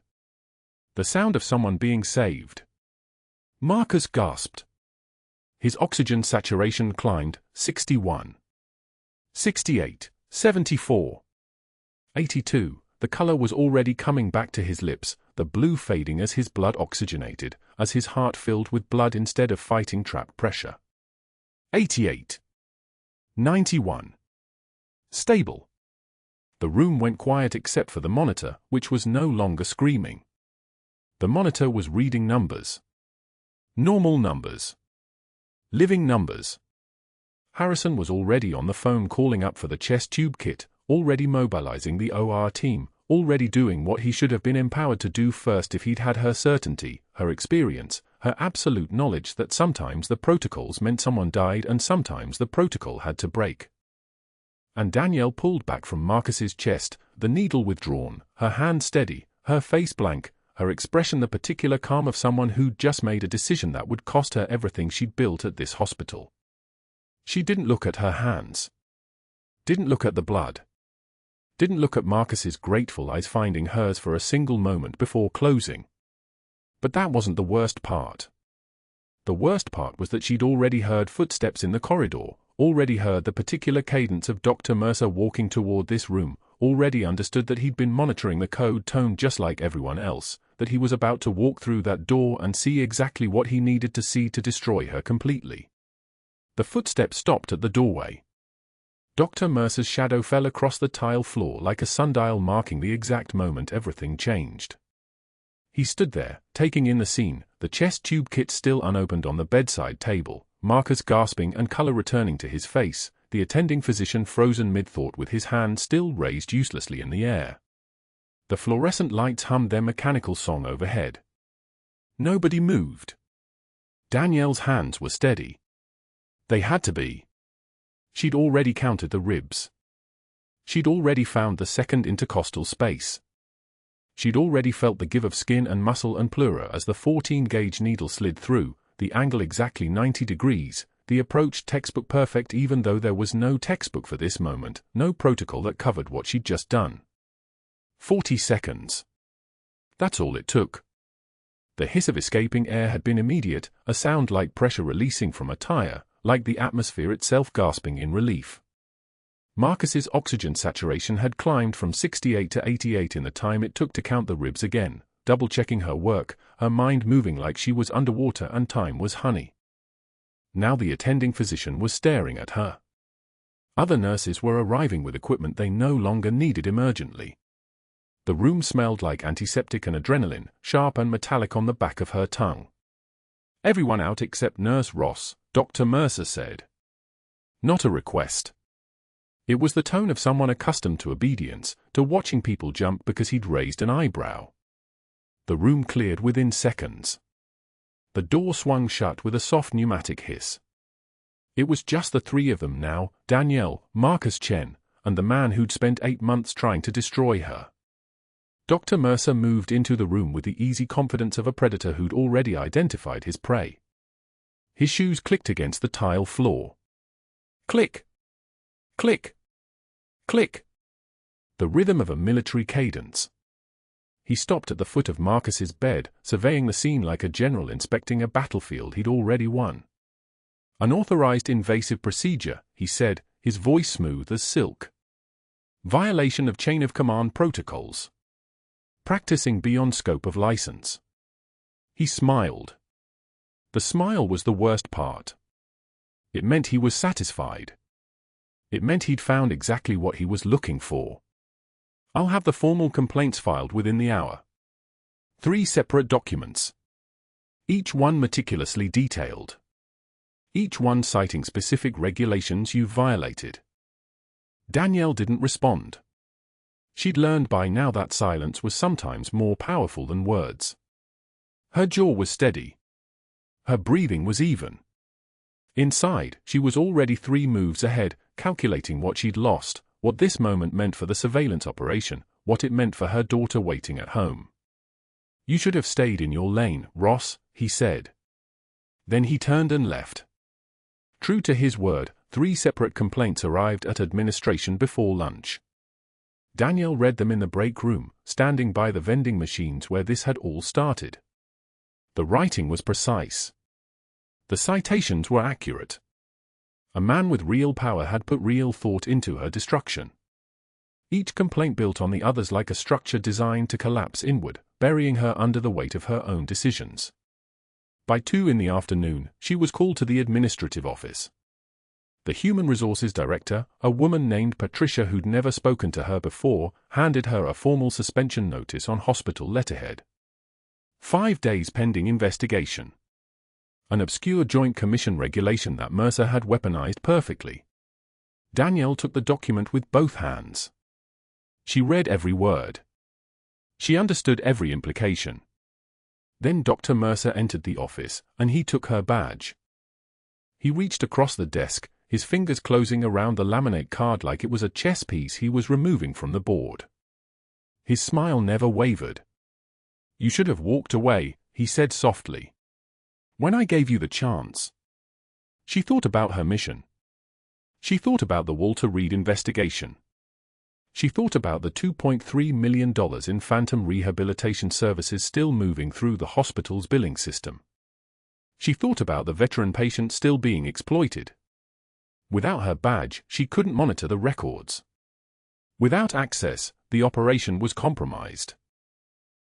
The sound of someone being saved. Marcus gasped. His oxygen saturation climbed, 61. 68, 74. 82, the color was already coming back to his lips, the blue fading as his blood oxygenated, as his heart filled with blood instead of fighting trapped pressure. 88. 91. Stable. The room went quiet except for the monitor, which was no longer screaming. The monitor was reading numbers. Normal numbers. Living numbers. Harrison was already on the phone calling up for the chest tube kit, already mobilizing the OR team, already doing what he should have been empowered to do first if he'd had her certainty, her experience, her absolute knowledge that sometimes the protocols meant someone died and sometimes the protocol had to break. And Danielle pulled back from Marcus's chest, the needle withdrawn, her hand steady, her face blank, her expression the particular calm of someone who'd just made a decision that would cost her everything she'd built at this hospital. She didn't look at her hands. Didn't look at the blood. Didn't look at Marcus's grateful eyes finding hers for a single moment before closing. But that wasn't the worst part. The worst part was that she'd already heard footsteps in the corridor, already heard the particular cadence of Dr. Mercer walking toward this room, already understood that he'd been monitoring the code tone just like everyone else, that he was about to walk through that door and see exactly what he needed to see to destroy her completely. The footsteps stopped at the doorway. Dr. Mercer's shadow fell across the tile floor like a sundial marking the exact moment everything changed. He stood there, taking in the scene, the chest tube kit still unopened on the bedside table, Marcus gasping and color returning to his face, the attending physician frozen mid-thought with his hand still raised uselessly in the air. The fluorescent lights hummed their mechanical song overhead. Nobody moved. Danielle's hands were steady. They had to be. She'd already counted the ribs. She'd already found the second intercostal space. She'd already felt the give of skin and muscle and pleura as the 14-gauge needle slid through, the angle exactly 90 degrees, the approach textbook perfect even though there was no textbook for this moment, no protocol that covered what she'd just done. 40 seconds. That's all it took. The hiss of escaping air had been immediate, a sound like pressure releasing from a tire, like the atmosphere itself gasping in relief. Marcus's oxygen saturation had climbed from 68 to 88 in the time it took to count the ribs again, double-checking her work, her mind moving like she was underwater and time was honey. Now the attending physician was staring at her. Other nurses were arriving with equipment they no longer needed emergently. The room smelled like antiseptic and adrenaline, sharp and metallic on the back of her tongue. Everyone out except Nurse Ross, Dr. Mercer said. Not a request. It was the tone of someone accustomed to obedience, to watching people jump because he'd raised an eyebrow. The room cleared within seconds. The door swung shut with a soft pneumatic hiss. It was just the three of them now, Danielle, Marcus Chen, and the man who'd spent 8 months trying to destroy her. Dr. Mercer moved into the room with the easy confidence of a predator who'd already identified his prey. His shoes clicked against the tile floor. Click! Click! Click! The rhythm of a military cadence. He stopped at the foot of Marcus's bed, surveying the scene like a general inspecting a battlefield he'd already won. Unauthorized invasive procedure, he said, his voice smooth as silk. Violation of chain of command protocols. Practicing beyond scope of license. He smiled. The smile was the worst part. It meant he was satisfied. It meant he'd found exactly what he was looking for. I'll have the formal complaints filed within the hour. 3 separate documents. Each one meticulously detailed. Each one citing specific regulations you've violated. Danielle didn't respond. She'd learned by now that silence was sometimes more powerful than words. Her jaw was steady. Her breathing was even. Inside, she was already 3 moves ahead, calculating what she'd lost, what this moment meant for the surveillance operation, what it meant for her daughter waiting at home. You should have stayed in your lane, Ross, he said. Then he turned and left. True to his word, 3 separate complaints arrived at administration before lunch. Danielle read them in the break room, standing by the vending machines where this had all started. The writing was precise. The citations were accurate. A man with real power had put real thought into her destruction. Each complaint built on the others like a structure designed to collapse inward, burying her under the weight of her own decisions. By 2 in the afternoon, she was called to the administrative office. The human resources director, a woman named Patricia who'd never spoken to her before, handed her a formal suspension notice on hospital letterhead. 5 days pending investigation. An obscure Joint Commission regulation that Mercer had weaponized perfectly. Danielle took the document with both hands. She read every word. She understood every implication. Then Dr. Mercer entered the office, and he took her badge. He reached across the desk, his fingers closing around the laminate card like it was a chess piece he was removing from the board. His smile never wavered. "You should have walked away," he said softly. "When I gave you the chance." She thought about her mission. She thought about the Walter Reed investigation. She thought about the $2.3 million in phantom rehabilitation services still moving through the hospital's billing system. She thought about the veteran patient still being exploited. Without her badge, she couldn't monitor the records. Without access, the operation was compromised.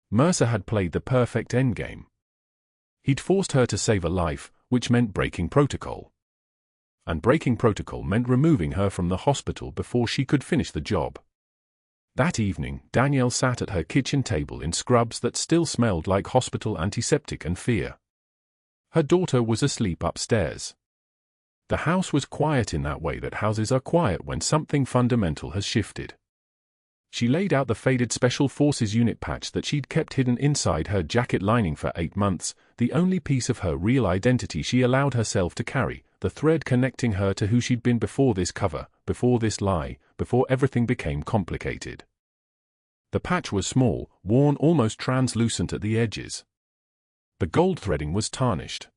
Mercer had played the perfect endgame. He'd forced her to save a life, which meant breaking protocol. And breaking protocol meant removing her from the hospital before she could finish the job. That evening, Danielle sat at her kitchen table in scrubs that still smelled like hospital antiseptic and fear. Her daughter was asleep upstairs. The house was quiet in that way that houses are quiet when something fundamental has shifted. She laid out the faded Special Forces unit patch that she'd kept hidden inside her jacket lining for 8 months, the only piece of her real identity she allowed herself to carry, the thread connecting her to who she'd been before this cover, before this lie, before everything became complicated. The patch was small, worn almost translucent at the edges. The gold threading was tarnished.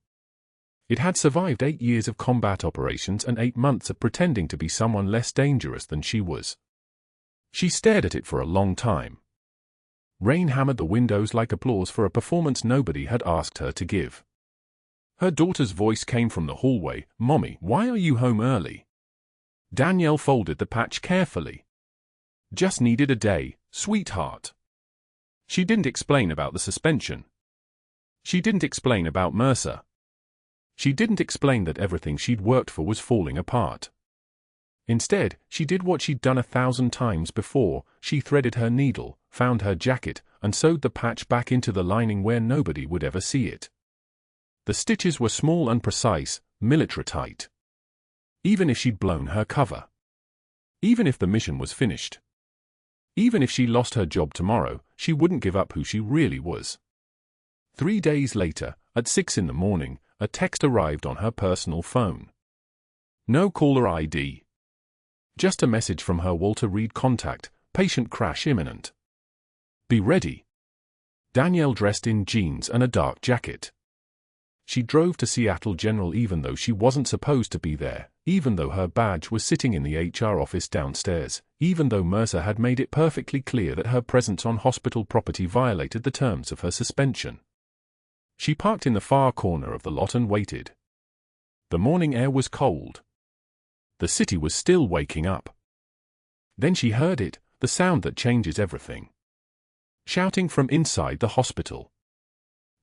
It had survived 8 years of combat operations and 8 months of pretending to be someone less dangerous than she was. She stared at it for a long time. Rain hammered the windows like applause for a performance nobody had asked her to give. Her daughter's voice came from the hallway, "Mommy, why are you home early?" Danielle folded the patch carefully. "Just needed a day, sweetheart." She didn't explain about the suspension. She didn't explain about Mercer. She didn't explain that everything she'd worked for was falling apart. Instead, she did what she'd done 1,000 times before. She threaded her needle, found her jacket, and sewed the patch back into the lining where nobody would ever see it. The stitches were small and precise, military tight. Even if she'd blown her cover. Even if the mission was finished. Even if she lost her job tomorrow, she wouldn't give up who she really was. 3 days later, at 6 in the morning, a text arrived on her personal phone. No caller ID. Just a message from her Walter Reed contact, "Patient crash imminent. Be ready." Danielle dressed in jeans and a dark jacket. She drove to Seattle General even though she wasn't supposed to be there, even though her badge was sitting in the HR office downstairs, even though Mercer had made it perfectly clear that her presence on hospital property violated the terms of her suspension. She parked in the far corner of the lot and waited. The morning air was cold. The city was still waking up. Then she heard it, the sound that changes everything. Shouting from inside the hospital.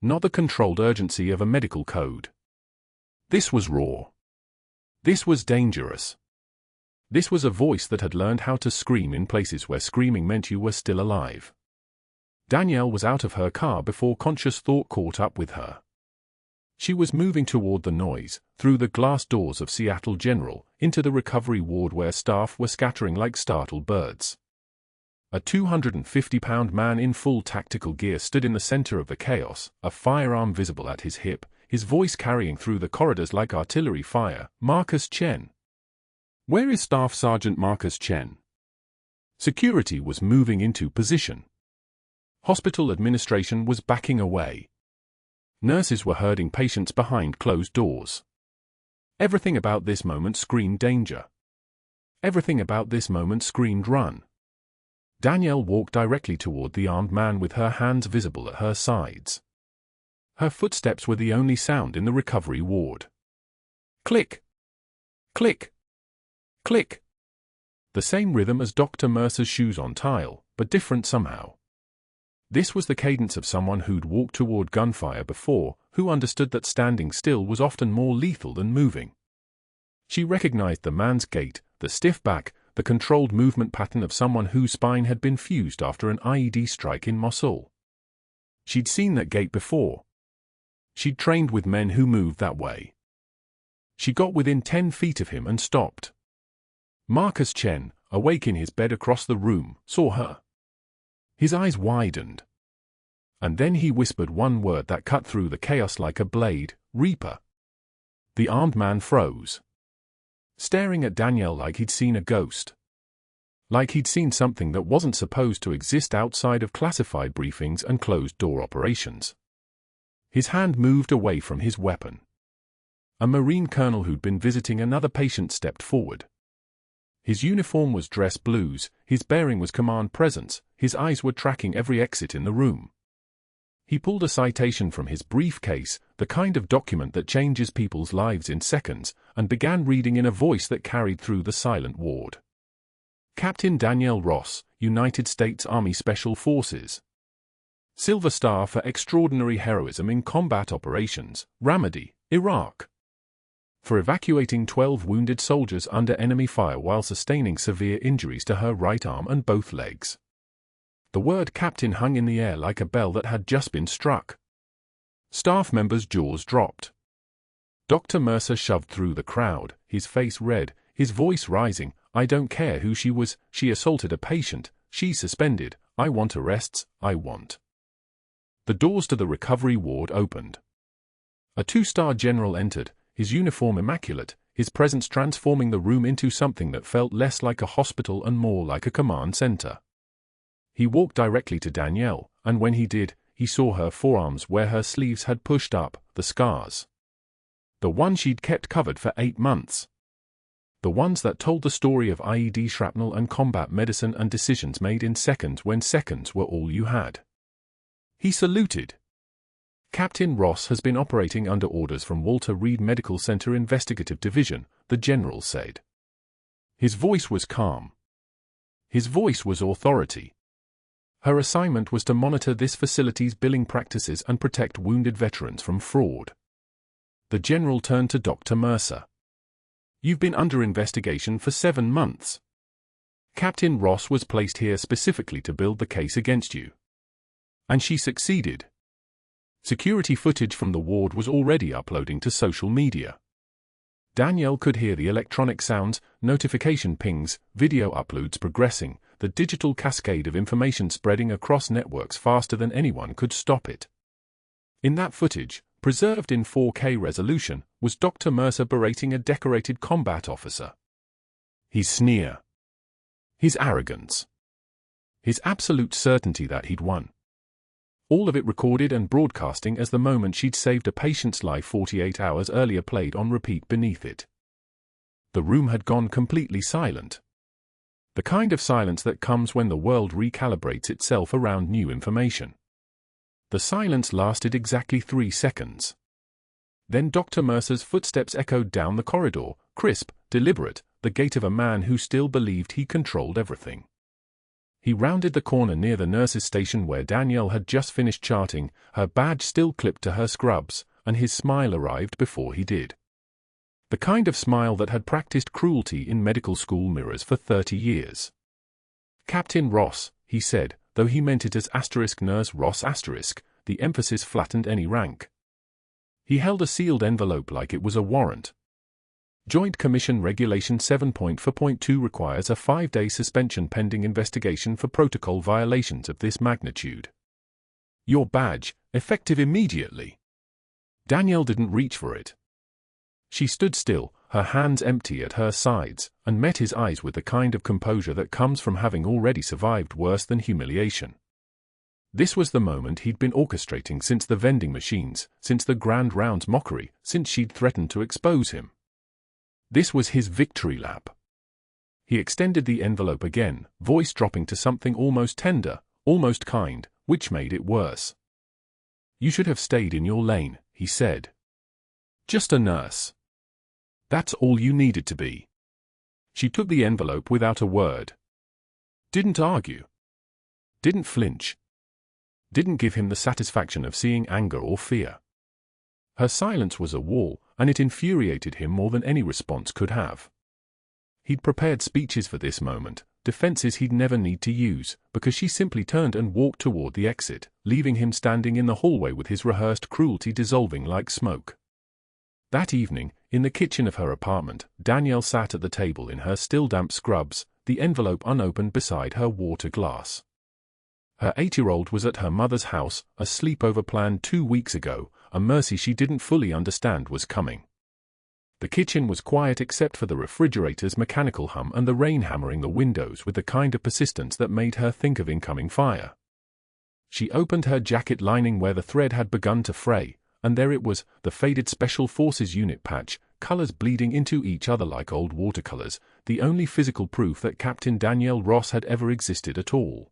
Not the controlled urgency of a medical code. This was raw. This was dangerous. This was a voice that had learned how to scream in places where screaming meant you were still alive. Danielle was out of her car before conscious thought caught up with her. She was moving toward the noise, through the glass doors of Seattle General, into the recovery ward where staff were scattering like startled birds. A 250-pound man in full tactical gear stood in the center of the chaos, a firearm visible at his hip, his voice carrying through the corridors like artillery fire. "Marcus Chen." "Where is Staff Sergeant Marcus Chen?" Security was moving into position. Hospital administration was backing away. Nurses were herding patients behind closed doors. Everything about this moment screamed danger. Everything about this moment screamed run. Danielle walked directly toward the armed man with her hands visible at her sides. Her footsteps were the only sound in the recovery ward. Click! Click! Click! The same rhythm as Dr. Mercer's shoes on tile, but different somehow. This was the cadence of someone who'd walked toward gunfire before, who understood that standing still was often more lethal than moving. She recognized the man's gait, the stiff back, the controlled movement pattern of someone whose spine had been fused after an IED strike in Mosul. She'd seen that gait before. She'd trained with men who moved that way. She got within 10 feet of him and stopped. Marcus Chen, awake in his bed across the room, saw her. His eyes widened. And then he whispered one word that cut through the chaos like a blade: Reaper. The armed man froze, staring at Danielle like he'd seen a ghost. Like he'd seen something that wasn't supposed to exist outside of classified briefings and closed-door operations. His hand moved away from his weapon. A Marine colonel who'd been visiting another patient stepped forward. His uniform was dress blues, his bearing was command presence, his eyes were tracking every exit in the room. He pulled a citation from his briefcase, the kind of document that changes people's lives in seconds, and began reading in a voice that carried through the silent ward. Captain Danielle Ross, United States Army Special Forces. Silver Star for extraordinary heroism in combat operations, Ramadi, Iraq. For evacuating 12 wounded soldiers under enemy fire while sustaining severe injuries to her right arm and both legs. The word captain hung in the air like a bell that had just been struck. Staff members' jaws dropped. Dr. Mercer shoved through the crowd, his face red, his voice rising. I don't care who she was, she assaulted a patient, she's suspended, I want arrests, I want. The doors to the recovery ward opened. A 2-star general entered, his uniform immaculate, his presence transforming the room into something that felt less like a hospital and more like a command center. He walked directly to Danielle, and when he did, he saw her forearms where her sleeves had pushed up, the scars. The one she'd kept covered for 8 months. The ones that told the story of IED shrapnel and combat medicine and decisions made in seconds when seconds were all you had. He saluted. Captain Ross has been operating under orders from Walter Reed Medical Center Investigative Division, the general said. His voice was calm. His voice was authority. Her assignment was to monitor this facility's billing practices and protect wounded veterans from fraud. The general turned to Dr. Mercer. You've been under investigation for 7 months. Captain Ross was placed here specifically to build the case against you. And she succeeded. Security footage from the ward was already uploading to social media. Danielle could hear the electronic sounds, notification pings, video uploads progressing, the digital cascade of information spreading across networks faster than anyone could stop it. In that footage, preserved in 4K resolution, was Dr. Mercer berating a decorated combat officer. His sneer. His arrogance. His absolute certainty that he'd won. All of it recorded and broadcasting as the moment she'd saved a patient's life 48 hours earlier played on repeat beneath it. The room had gone completely silent. The kind of silence that comes when the world recalibrates itself around new information. The silence lasted exactly 3 seconds. Then Dr. Mercer's footsteps echoed down the corridor, crisp, deliberate, the gait of a man who still believed he controlled everything. He rounded the corner near the nurses' station where Danielle had just finished charting, her badge still clipped to her scrubs, and his smile arrived before he did. The kind of smile that had practiced cruelty in medical school mirrors for 30 years. Captain Ross, he said, though he meant it as *Nurse Ross*, the emphasis flattened any rank. He held a sealed envelope like it was a warrant. Joint Commission Regulation 7.4.2 requires a 5-day suspension pending investigation for protocol violations of this magnitude. Your badge, effective immediately. Danielle didn't reach for it. She stood still, her hands empty at her sides, and met his eyes with the kind of composure that comes from having already survived worse than humiliation. This was the moment he'd been orchestrating since the vending machines, since the Grand Rounds mockery, since she'd threatened to expose him. This was his victory lap. He extended the envelope again, voice dropping to something almost tender, almost kind, which made it worse. You should have stayed in your lane, he said. Just a nurse. That's all you needed to be. She took the envelope without a word. Didn't argue. Didn't flinch. Didn't give him the satisfaction of seeing anger or fear. Her silence was a wall, and it infuriated him more than any response could have. He'd prepared speeches for this moment, defenses he'd never need to use, because she simply turned and walked toward the exit, leaving him standing in the hallway with his rehearsed cruelty dissolving like smoke. That evening, in the kitchen of her apartment, Danielle sat at the table in her still damp scrubs, the envelope unopened beside her water glass. Her 8-year-old was at her mother's house, a sleepover planned 2 weeks ago, a mercy she didn't fully understand was coming. The kitchen was quiet except for the refrigerator's mechanical hum and the rain hammering the windows with the kind of persistence that made her think of incoming fire. She opened her jacket lining where the thread had begun to fray, and there it was, the faded Special Forces unit patch, colors bleeding into each other like old watercolors, the only physical proof that Captain Danielle Ross had ever existed at all.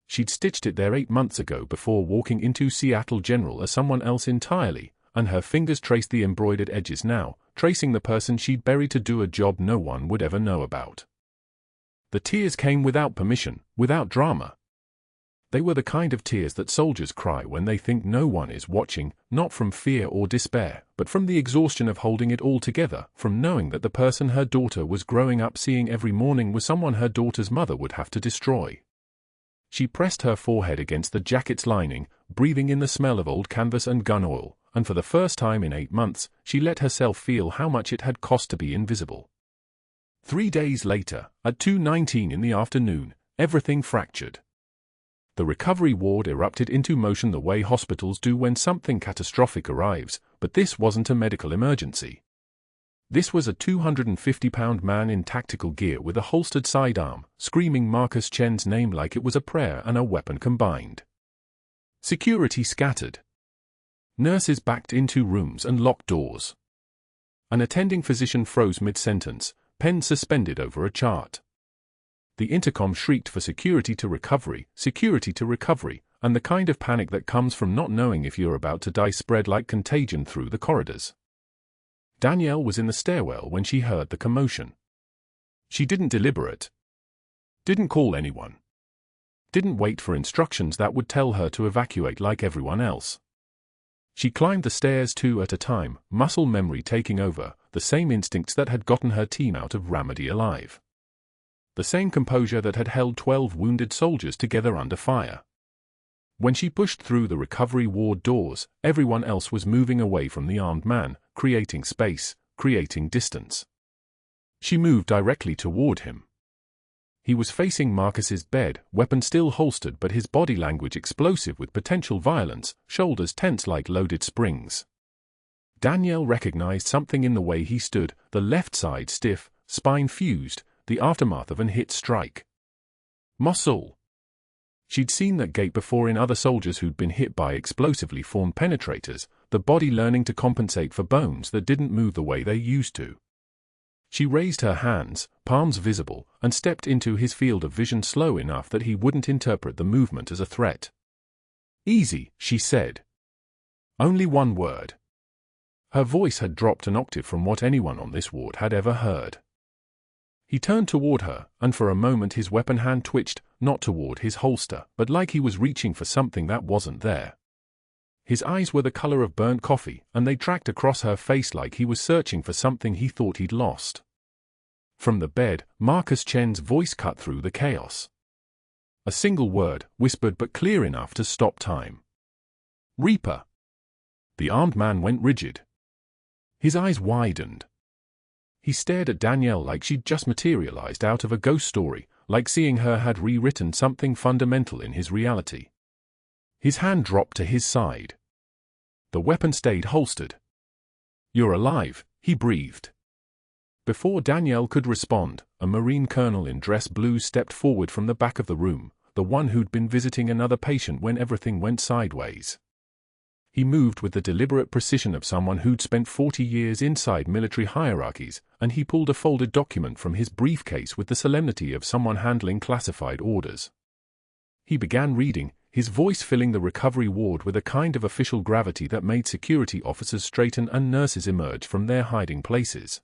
She'd stitched it there 8 months ago before walking into Seattle General as someone else entirely, and her fingers traced the embroidered edges now, tracing the person she'd buried to do a job no one would ever know about. The tears came without permission, without drama. They were the kind of tears that soldiers cry when they think no one is watching, not from fear or despair, but from the exhaustion of holding it all together, from knowing that the person her daughter was growing up seeing every morning was someone her daughter's mother would have to destroy. She pressed her forehead against the jacket's lining, breathing in the smell of old canvas and gun oil, and for the first time in 8 months, she let herself feel how much it had cost to be invisible. 3 days later, at 2:19 in the afternoon, everything fractured. The recovery ward erupted into motion the way hospitals do when something catastrophic arrives, but this wasn't a medical emergency. This was a 250-pound man in tactical gear with a holstered sidearm, screaming Marcus Chen's name like it was a prayer and a weapon combined. Security scattered. Nurses backed into rooms and locked doors. An attending physician froze mid-sentence, pen suspended over a chart. The intercom shrieked for security to recovery, and the kind of panic that comes from not knowing if you're about to die spread like contagion through the corridors. Danielle was in the stairwell when she heard the commotion. She didn't deliberate. Didn't call anyone. Didn't wait for instructions that would tell her to evacuate like everyone else. She climbed the stairs 2 at a time, muscle memory taking over, the same instincts that had gotten her team out of Raleigh alive. The same composure that had held 12 wounded soldiers together under fire. When she pushed through the recovery ward doors, everyone else was moving away from the armed man, creating space, creating distance. She moved directly toward him. He was facing Marcus's bed, weapon still holstered but his body language explosive with potential violence, shoulders tense like loaded springs. Danielle recognized something in the way he stood, the left side stiff, spine fused, the aftermath of an hit strike. Muscle. She'd seen that gait before in other soldiers who'd been hit by explosively formed penetrators, the body learning to compensate for bones that didn't move the way they used to. She raised her hands, palms visible, and stepped into his field of vision slow enough that he wouldn't interpret the movement as a threat. "Easy," she said. Only one word. Her voice had dropped an octave from what anyone on this ward had ever heard. He turned toward her, and for a moment his weapon hand twitched, not toward his holster, but like he was reaching for something that wasn't there. His eyes were the color of burnt coffee, and they tracked across her face like he was searching for something he thought he'd lost. From the bed, Marcus Chen's voice cut through the chaos. A single word, whispered but clear enough to stop time. "Reaper." The armed man went rigid. His eyes widened. He stared at Danielle like she'd just materialized out of a ghost story, like seeing her had rewritten something fundamental in his reality. His hand dropped to his side. The weapon stayed holstered. "You're alive," he breathed. Before Danielle could respond, a Marine colonel in dress blues stepped forward from the back of the room, the one who'd been visiting another patient when everything went sideways. He moved with the deliberate precision of someone who'd spent 40 years inside military hierarchies, and he pulled a folded document from his briefcase with the solemnity of someone handling classified orders. He began reading, his voice filling the recovery ward with a kind of official gravity that made security officers straighten and nurses emerge from their hiding places.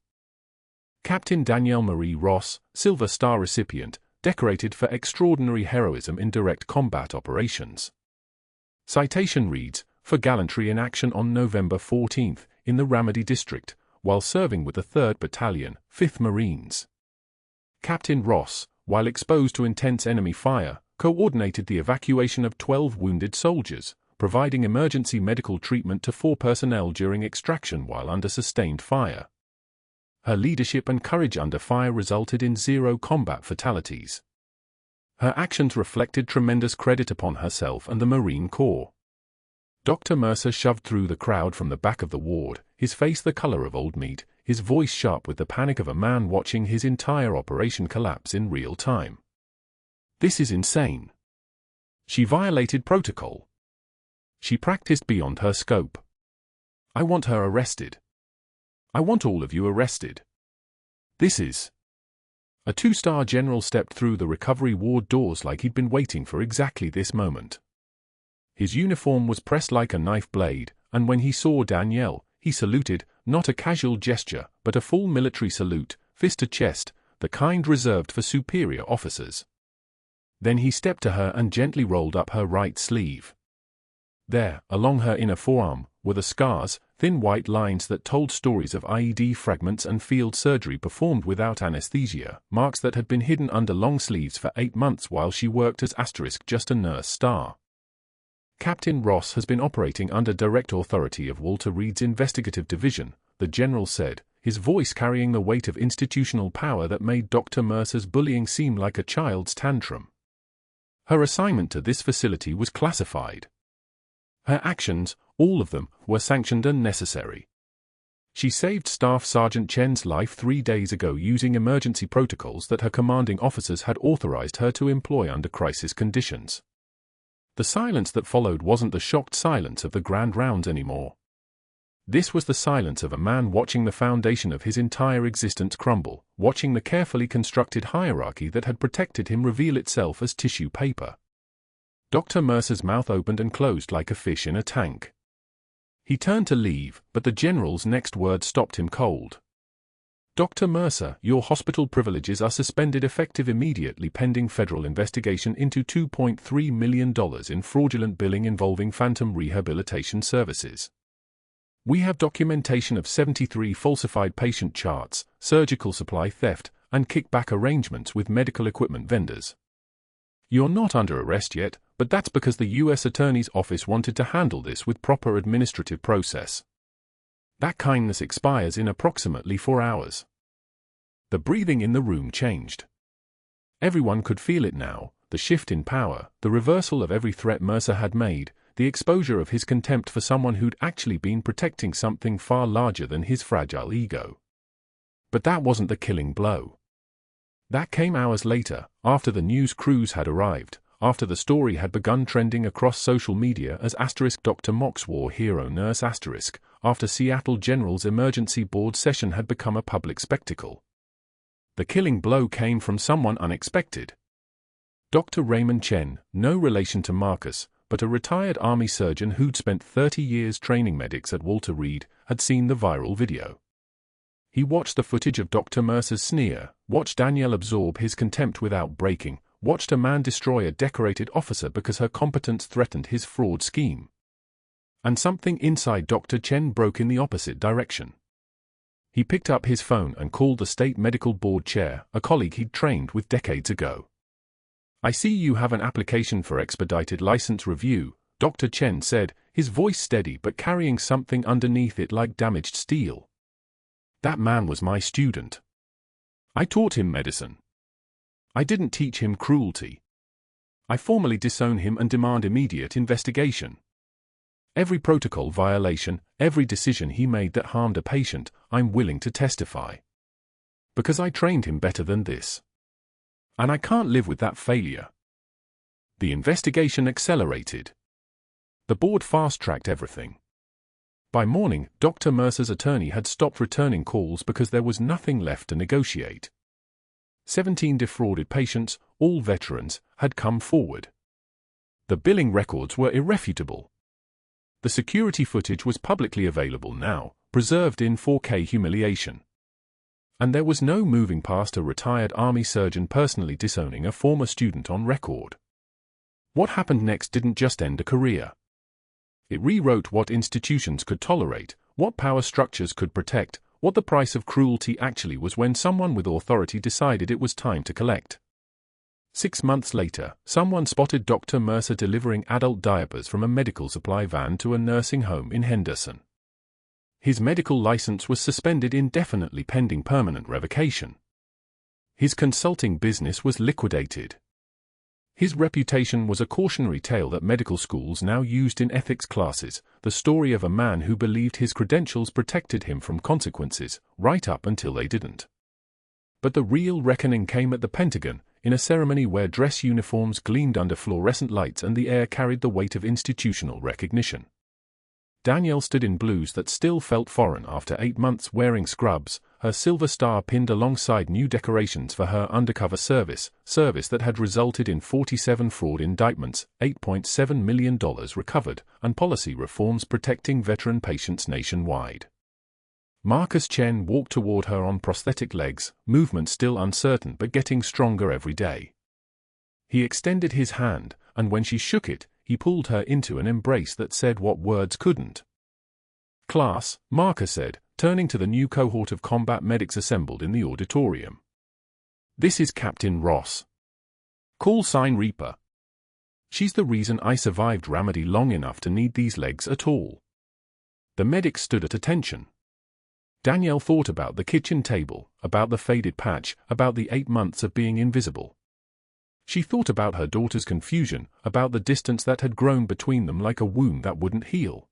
Captain Danielle Marie Ross, Silver Star recipient, decorated for extraordinary heroism in direct combat operations. Citation reads, "For gallantry in action on November 14th, in the Raleigh district, while serving with the 3rd Battalion, 5th Marines. Captain Ross, while exposed to intense enemy fire, coordinated the evacuation of 12 wounded soldiers, providing emergency medical treatment to 4 personnel during extraction while under sustained fire. Her leadership and courage under fire resulted in 0 combat fatalities. Her actions reflected tremendous credit upon herself and the Marine Corps. Dr. Mercer shoved through the crowd from the back of the ward, his face the color of old meat, his voice sharp with the panic of a man watching his entire operation collapse in real time. This is insane. She violated protocol. She practiced beyond her scope. I want her arrested. I want all of you arrested. This is... A two-star general stepped through the recovery ward doors like he'd been waiting for exactly this moment. His uniform was pressed like a knife blade, and when he saw Danielle, he saluted, not a casual gesture, but a full military salute, fist to chest, the kind reserved for superior officers. Then he stepped to her and gently rolled up her right sleeve. There, along her inner forearm, were the scars, thin white lines that told stories of IED fragments and field surgery performed without anesthesia, marks that had been hidden under long sleeves for 8 months while she worked as just a nurse star. Captain Ross has been operating under direct authority of Walter Reed's investigative division, the general said, his voice carrying the weight of institutional power that made Dr. Mercer's bullying seem like a child's tantrum. Her assignment to this facility was classified. Her actions, all of them, were sanctioned and necessary. She saved Staff Sergeant Chen's life 3 days ago using emergency protocols that her commanding officers had authorized her to employ under crisis conditions. The silence that followed wasn't the shocked silence of the grand rounds anymore. This was the silence of a man watching the foundation of his entire existence crumble, watching the carefully constructed hierarchy that had protected him reveal itself as tissue paper. Dr. Mercer's mouth opened and closed like a fish in a tank. He turned to leave, but the general's next word stopped him cold. Dr. Mercer, your hospital privileges are suspended effective immediately pending federal investigation into $2.3 million in fraudulent billing involving phantom rehabilitation services. We have documentation of 73 falsified patient charts, surgical supply theft, and kickback arrangements with medical equipment vendors. You're not under arrest yet, but that's because the U.S. Attorney's Office wanted to handle this with proper administrative process. That kindness expires in approximately 4 hours. The breathing in the room changed. Everyone could feel it now, the shift in power, the reversal of every threat Mercer had made, the exposure of his contempt for someone who'd actually been protecting something far larger than his fragile ego. But that wasn't the killing blow. That came hours later, after the news crews had arrived, after the story had begun trending across social media as Dr. Mock's war hero nurse after Seattle General's emergency board session had become a public spectacle. The killing blow came from someone unexpected. Dr. Raymond Chen, no relation to Marcus, but a retired Army surgeon who'd spent 30 years training medics at Walter Reed, had seen the viral video. He watched the footage of Dr. Mercer's sneer, watched Danielle absorb his contempt without breaking, watched a man destroy a decorated officer because her competence threatened his fraud scheme. And something inside Dr. Chen broke in the opposite direction. He picked up his phone and called the state medical board chair, a colleague he'd trained with decades ago. I see you have an application for expedited license review, Dr. Chen said, his voice steady but carrying something underneath it like damaged steel. That man was my student. I taught him medicine. I didn't teach him cruelty. I formally disown him and demand immediate investigation. Every protocol violation, every decision he made that harmed a patient, I'm willing to testify. Because I trained him better than this. And I can't live with that failure. The investigation accelerated. The board fast-tracked everything. By morning, Dr. Mercer's attorney had stopped returning calls because there was nothing left to negotiate. 17 defrauded patients, all veterans, had come forward. The billing records were irrefutable. The security footage was publicly available now, preserved in 4K humiliation. And there was no moving past a retired Army surgeon personally disowning a former student on record. What happened next didn't just end a career. It rewrote what institutions could tolerate, what power structures could protect, what the price of cruelty actually was when someone with authority decided it was time to collect. 6 months later, someone spotted Dr. Mercer delivering adult diapers from a medical supply van to a nursing home in Henderson. His medical license was suspended indefinitely pending permanent revocation. His consulting business was liquidated. His reputation was a cautionary tale that medical schools now used in ethics classes, the story of a man who believed his credentials protected him from consequences, right up until they didn't. But the real reckoning came at the Pentagon, in a ceremony where dress uniforms gleamed under fluorescent lights and the air carried the weight of institutional recognition. Danielle stood in blues that still felt foreign after 8 months wearing scrubs, her silver star pinned alongside new decorations for her undercover service that had resulted in 47 fraud indictments, $8.7 million recovered, and policy reforms protecting veteran patients nationwide. Marcus Chen walked toward her on prosthetic legs, movement still uncertain but getting stronger every day. He extended his hand, and when she shook it, he pulled her into an embrace that said what words couldn't. "Class," Marcus said, turning to the new cohort of combat medics assembled in the auditorium. "This is Captain Ross. Call sign Reaper. She's the reason I survived Raleigh long enough to need these legs at all." The medics stood at attention. Danielle thought about the kitchen table, about the faded patch, about the 8 months of being invisible. She thought about her daughter's confusion, about the distance that had grown between them like a wound that wouldn't heal.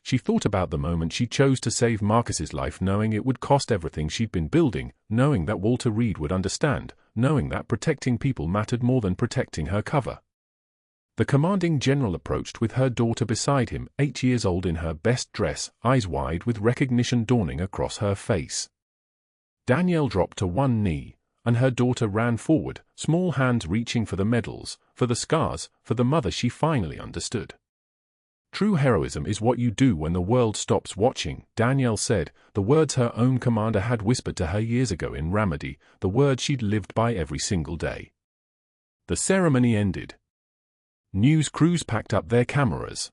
She thought about the moment she chose to save Marcus's life, knowing it would cost everything she'd been building, knowing that Walter Reed would understand, knowing that protecting people mattered more than protecting her cover. The commanding general approached with her daughter beside him, 8 years old in her best dress, eyes wide with recognition dawning across her face. Danielle dropped to one knee, and her daughter ran forward, small hands reaching for the medals, for the scars, for the mother she finally understood. "True heroism is what you do when the world stops watching," Danielle said, the words her own commander had whispered to her years ago in Raleigh, the words she'd lived by every single day. The ceremony ended. News crews packed up their cameras.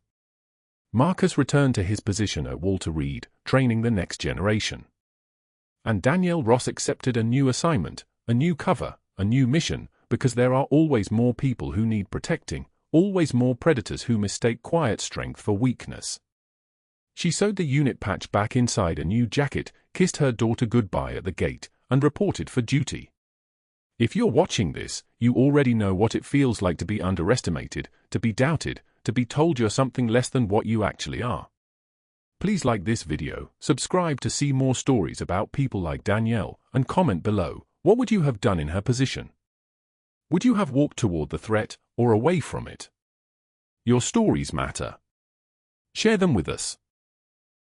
Marcus returned to his position at Walter Reed, training the next generation. And Danielle Ross accepted a new assignment, a new cover, a new mission, because there are always more people who need protecting, always more predators who mistake quiet strength for weakness. She sewed the unit patch back inside a new jacket, kissed her daughter goodbye at the gate, and reported for duty. If you're watching this, you already know what it feels like to be underestimated, to be doubted, to be told you're something less than what you actually are. Please like this video, subscribe to see more stories about people like Danielle, and comment below, what would you have done in her position? Would you have walked toward the threat, or away from it? Your stories matter. Share them with us.